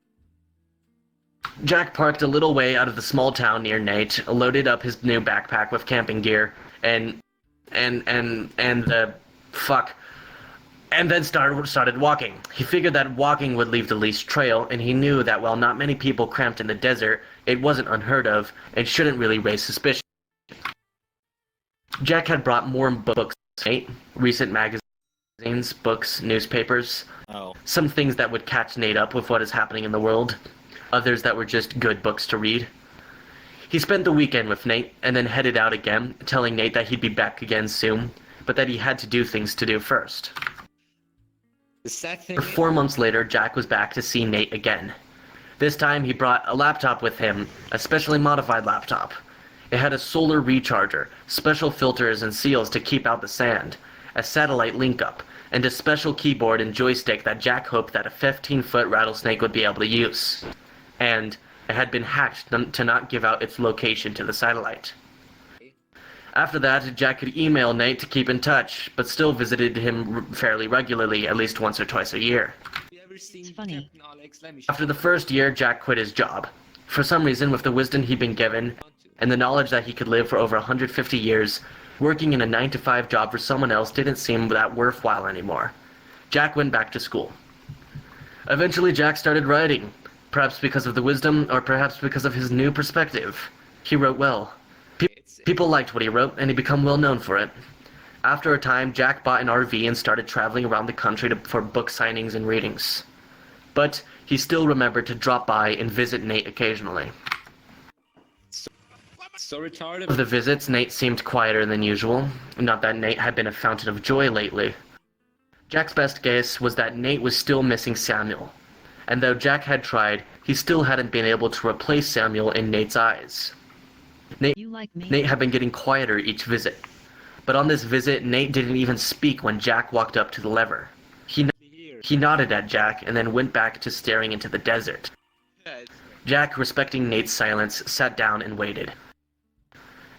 Jack parked a little way out of the small town near Nate, loaded up his new backpack with camping gear, and then started walking. He figured that walking would leave the least trail, and he knew that while not many people camped in the desert, it wasn't unheard of, and shouldn't really raise suspicion. Jack had brought more books, recent magazines, books, newspapers, some things that would catch Nate up with what is happening in the world, others that were just good books to read. He spent the weekend with Nate, and then headed out again, telling Nate that he'd be back again soon, but that he had to do things to do first. 4 months later, Jack was back to see Nate again. This time he brought a laptop with him, a specially modified laptop. It had a solar recharger, special filters and seals to keep out the sand, a satellite link-up, and a special keyboard and joystick that Jack hoped that a 15-foot rattlesnake would be able to use. And it had been hacked to not give out its location to the satellite. After that, Jack could email Nate to keep in touch, but still visited him fairly regularly, at least once or twice a year. It's funny. After the first year, Jack quit his job. For some reason, with the wisdom he'd been given, and the knowledge that he could live for over 150 years, working in a 9-to-5 job for someone else didn't seem that worthwhile anymore. Jack went back to school. Eventually, Jack started writing, perhaps because of the wisdom, or perhaps because of his new perspective. He wrote well. People liked what he wrote, and he became well known for it. After a time, Jack bought an RV and started traveling around the country for book signings and readings. But he still remembered to drop by and visit Nate occasionally. So retarded. Of the visits, Nate seemed quieter than usual. Not that Nate had been a fountain of joy lately. Jack's best guess was that Nate was still missing Samuel. And though Jack had tried, he still hadn't been able to replace Samuel in Nate's eyes. Nate had been getting quieter each visit. But on this visit, Nate didn't even speak when Jack walked up to the lever. He nodded at Jack and then went back to staring into the desert. Jack, respecting Nate's silence, sat down and waited.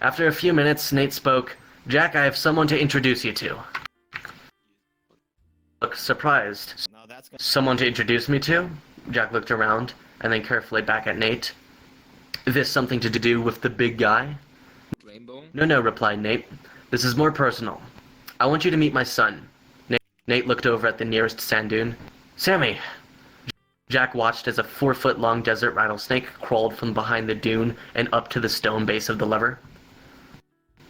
After a few minutes, Nate spoke. "Jack, I have someone to introduce you to." Looked surprised. "Someone to introduce me to?" Jack looked around, and then carefully back at Nate. "This something to do with the big guy?" No, replied Nate. "This is more personal. I want you to meet my son." Nate looked over at the nearest sand dune. "Sammy!" Jack watched as a 4-foot-long desert rattlesnake crawled from behind the dune and up to the stone base of the lever.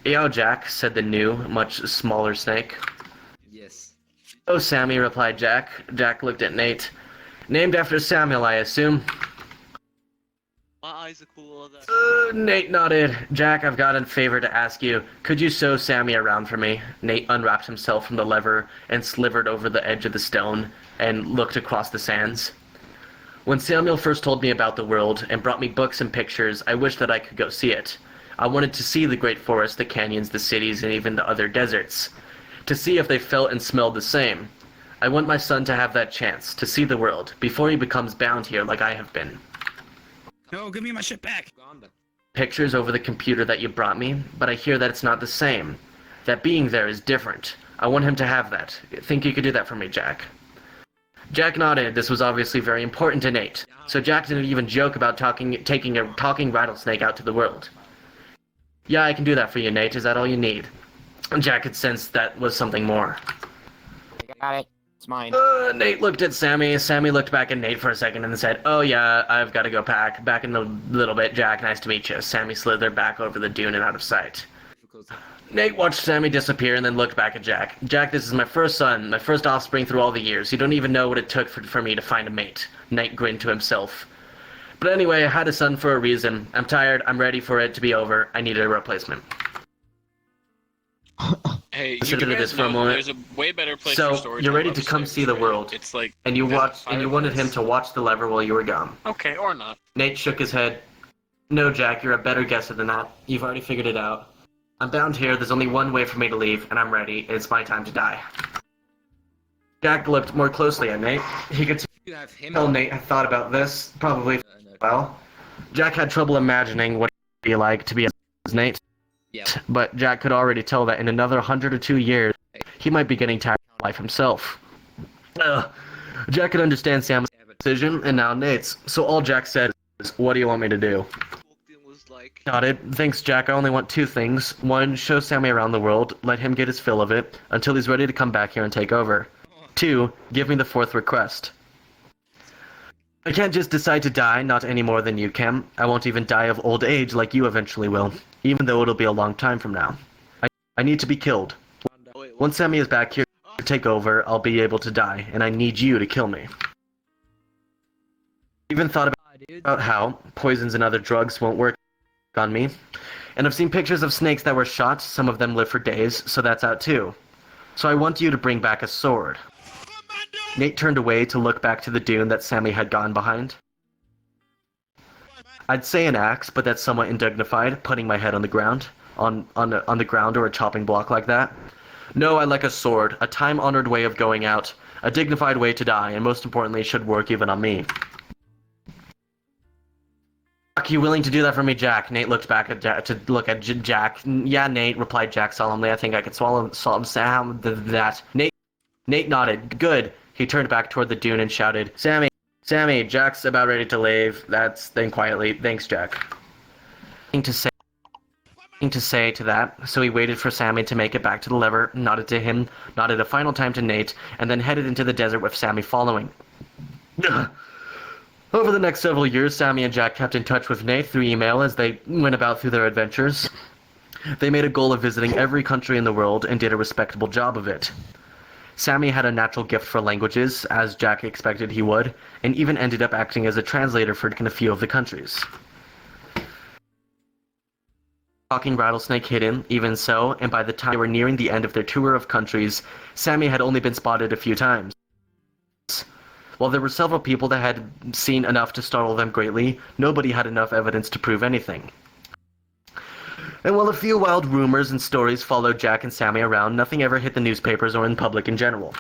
"Yo, Jack," said the new, much smaller snake. Yes. "Oh, Sammy," replied Jack. Jack looked at Nate. "Named after Samuel, I assume?" Nate nodded. "Jack, I've got a favor to ask you. Could you sew Sammy around for me?" Nate unwrapped himself from the lever and slivered over the edge of the stone and looked across the sands. "When Samuel first told me about the world and brought me books and pictures, I wished that I could go see it. I wanted to see the great forests, the canyons, the cities, and even the other deserts. To see if they felt and smelled the same. I want my son to have that chance, to see the world, before he becomes bound here like I have been." No, give me my shit back. "Pictures over the computer that you brought me, but I hear that it's not the same. That being there is different. I want him to have that. Think you could do that for me, Jack?" Jack nodded. This was obviously very important to Nate, so Jack didn't even joke about taking a talking rattlesnake out to the world. "Yeah, I can do that for you, Nate. Is that all you need?" Jack had sensed that was something more. Got it. It's mine. Nate looked at Sammy. Sammy looked back at Nate for a second and then said, "Oh yeah, I've got to go pack. Back in a little bit, Jack. Nice to meet you." Sammy slithered back over the dune and out of sight. Nate watched Sammy disappear and then looked back at Jack. "Jack, this is my first son, my first offspring through all the years. You don't even know what it took for me to find a mate." Nate grinned to himself. "But anyway, I had a son for a reason. I'm tired. I'm ready for it to be over. I needed a replacement." Hey, you Consider this guys for a know moment. there's a way better place So, for storage. you're ready on to come websites, see the right? world, It's like and you there's a wanted him fireplace. to watch the lever while you were gone. Okay, or not. Nate shook his head. "No, Jack, you're a better guesser than that. You've already figured it out. I'm bound here. There's only one way for me to leave, and I'm ready. It's my time to die." Jack looked more closely at Nate. He could You have him. tell Nate had thought about this, probably well. Jack had trouble imagining what it would be like to be as Nate. Yeah. But Jack could already tell that in another 100 or 2 years, he might be getting tired of life himself. Jack could understand Sam's decision, and now Nate's. So all Jack said is, "What do you want me to do?" Nodded. "Thanks, Jack. I only want 2 things. 1, show Sammy around the world. Let him get his fill of it, until he's ready to come back here and take over. 2, give me the 4th request. I can't just decide to die, not any more than you can. I won't even die of old age like you eventually will, even though it'll be a long time from now. I need to be killed. Once Sammy is back here to take over, I'll be able to die, and I need you to kill me." Even thought about how poisons and other drugs won't work on me. And I've seen pictures of snakes that were shot. Some of them live for days, so that's out too. So I want you to bring back a sword. Nate turned away to look back to the dune that Sammy had gone behind. I'd say an axe, but that's somewhat undignified, putting my head on the ground, on the ground or a chopping block like that. No, I like a sword, a time-honored way of going out, a dignified way to die, and most importantly, it should work even on me. Are you willing to do that for me, Jack? Nate looked back at Jack. Yeah, Nate, replied Jack solemnly. I think I could swallow Sam that. Nate nodded. Good. He turned back toward the dune and shouted, Sammy, Jack's about ready to leave. Then quietly, thanks, Jack. Nothing to say to that, so he waited for Sammy to make it back to the lever, nodded to him, nodded a final time to Nate, and then headed into the desert with Sammy following. Over the next several years, Sammy and Jack kept in touch with Nate through email as they went about through their adventures. They made a goal of visiting every country in the world and did a respectable job of it. Sammy had a natural gift for languages, as Jack expected he would, and even ended up acting as a translator for a few of the countries. Talking rattlesnake hidden, even so, and by the time they were nearing the end of their tour of countries, Sammy had only been spotted a few times. While there were several people that had seen enough to startle them greatly, nobody had enough evidence to prove anything. And while a few wild rumors and stories followed Jack and Sammy around, nothing ever hit the newspapers or in public in general.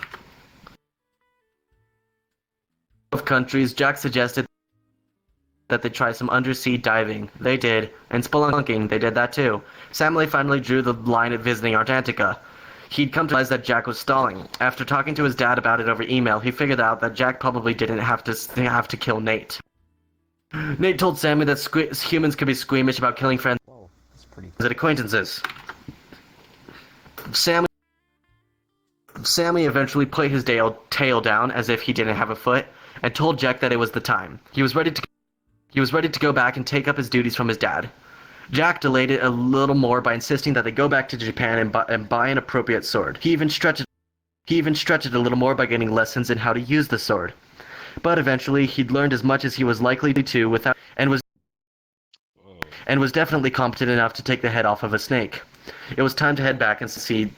Of countries, Jack suggested that they try some undersea diving. They did. And spelunking, they did that too. Sammy finally drew the line at visiting Antarctica. He'd come to realize that Jack was stalling. After talking to his dad about it over email, he figured out that Jack probably didn't have to kill Nate. Nate told Sammy that humans could be squeamish about killing friends and acquaintances. Sammy eventually put his tail down as if he didn't have a foot, and told Jack that it was the time. He was ready to go back and take up his duties from his dad. Jack delayed it a little more by insisting that they go back to Japan and buy an appropriate sword. He even stretched it a little more by getting lessons in how to use the sword. But eventually, he'd learned as much as he was likely to without, and was definitely competent enough to take the head off of a snake. It was time to head back and succeed.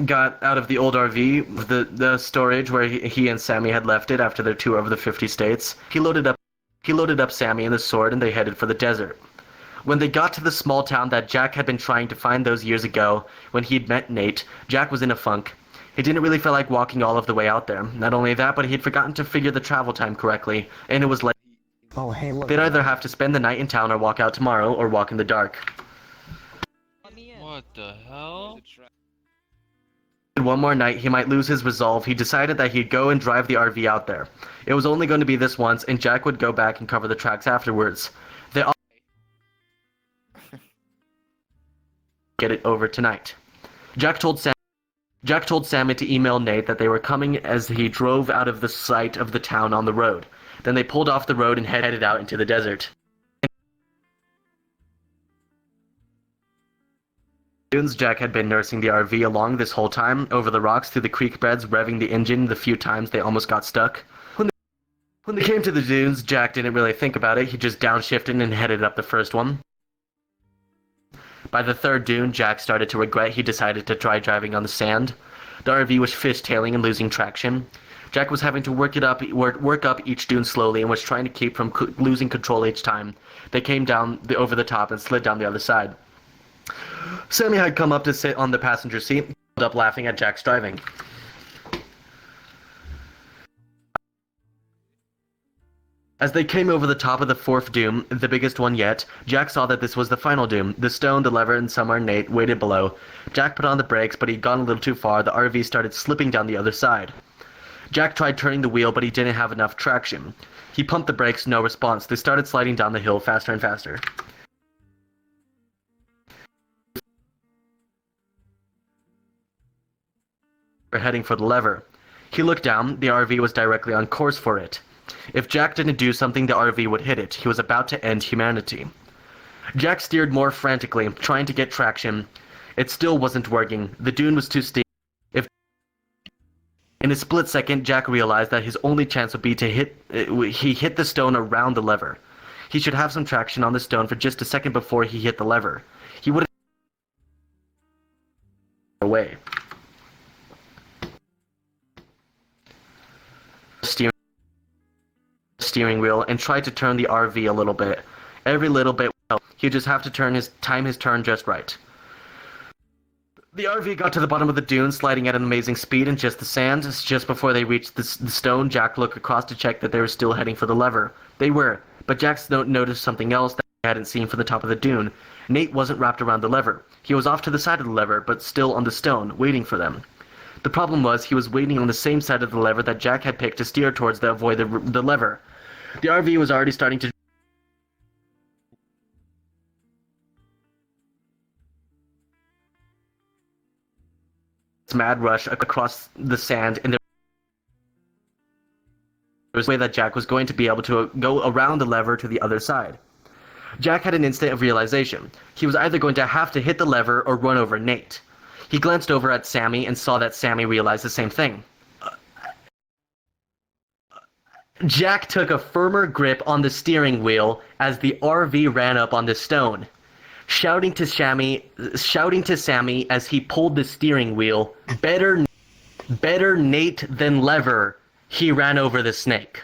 Got out of the old RV, the storage where he and Sammy had left it after their tour of the 50 states. He loaded up Sammy and the sword, and they headed for the desert. When they got to the small town that Jack had been trying to find those years ago, when he'd met Nate, Jack was in a funk. He didn't really feel like walking all of the way out there. Not only that, but he'd forgotten to figure the travel time correctly, and it was late. Oh, hey, look. They'd either have to spend the night in town or walk out tomorrow, or walk in the dark. What the hell? One more night, he might lose his resolve. He decided that he'd go and drive the RV out there. It was only going to be this once, and Jack would go back and cover the tracks afterwards. They all get it over tonight. Jack told Sammy to email Nate that they were coming as he drove out of the sight of the town on the road. Then they pulled off the road and headed out into the desert. Jack had been nursing the RV along this whole time, over the rocks, through the creek beds, revving the engine the few times they almost got stuck. When they came to the dunes, Jack didn't really think about it. He just downshifted and headed up the first one. By the third dune, Jack started to regret he decided to try driving on the sand. The RV was fishtailing and losing traction. Jack was having to work up each dune slowly and was trying to keep from losing control each time. They came down over the top and slid down the other side. Sammy had come up to sit on the passenger seat, up laughing at Jack's driving. As they came over the top of the fourth doom, the biggest one yet, Jack saw that this was the final doom. The stone, the lever, and somewhere Nate waited below. Jack put on the brakes, but he'd gone a little too far. The RV started slipping down the other side. Jack tried turning the wheel, but he didn't have enough traction. He pumped the brakes, no response. They started sliding down the hill faster and faster. Heading for the lever. He looked down. The RV was directly on course for it. If Jack didn't do something, the RV would hit it. He was about to end humanity. Jack steered more frantically, trying to get traction. It still wasn't working. The dune was too steep. In a split second, Jack realized that his only chance would be to hit the stone around the lever. He should have some traction on the stone for just a second before he hit the lever. He would away. steering wheel and tried to turn the RV a little bit. Every little bit, he'd just have to time his turn just right. The RV got to the bottom of the dune, sliding at an amazing speed in just the sand. Just before they reached the stone, Jack looked across to check that they were still heading for the lever. They were, but Jack noticed something else that he hadn't seen from the top of the dune. Nate wasn't wrapped around the lever. He was off to the side of the lever, but still on the stone, waiting for them. The problem was he was waiting on the same side of the lever that Jack had picked to steer towards to avoid the lever. The RV was already starting to mad rush across the sand, and there was a way that Jack was going to be able to go around the lever to the other side. Jack had an instant of realization. He was either going to have to hit the lever or run over Nate. He glanced over at Sammy and saw that Sammy realized the same thing. Jack took a firmer grip on the steering wheel as the RV ran up on the stone. Shouting to Sammy as he pulled the steering wheel, better Nate than lever, he ran over the snake.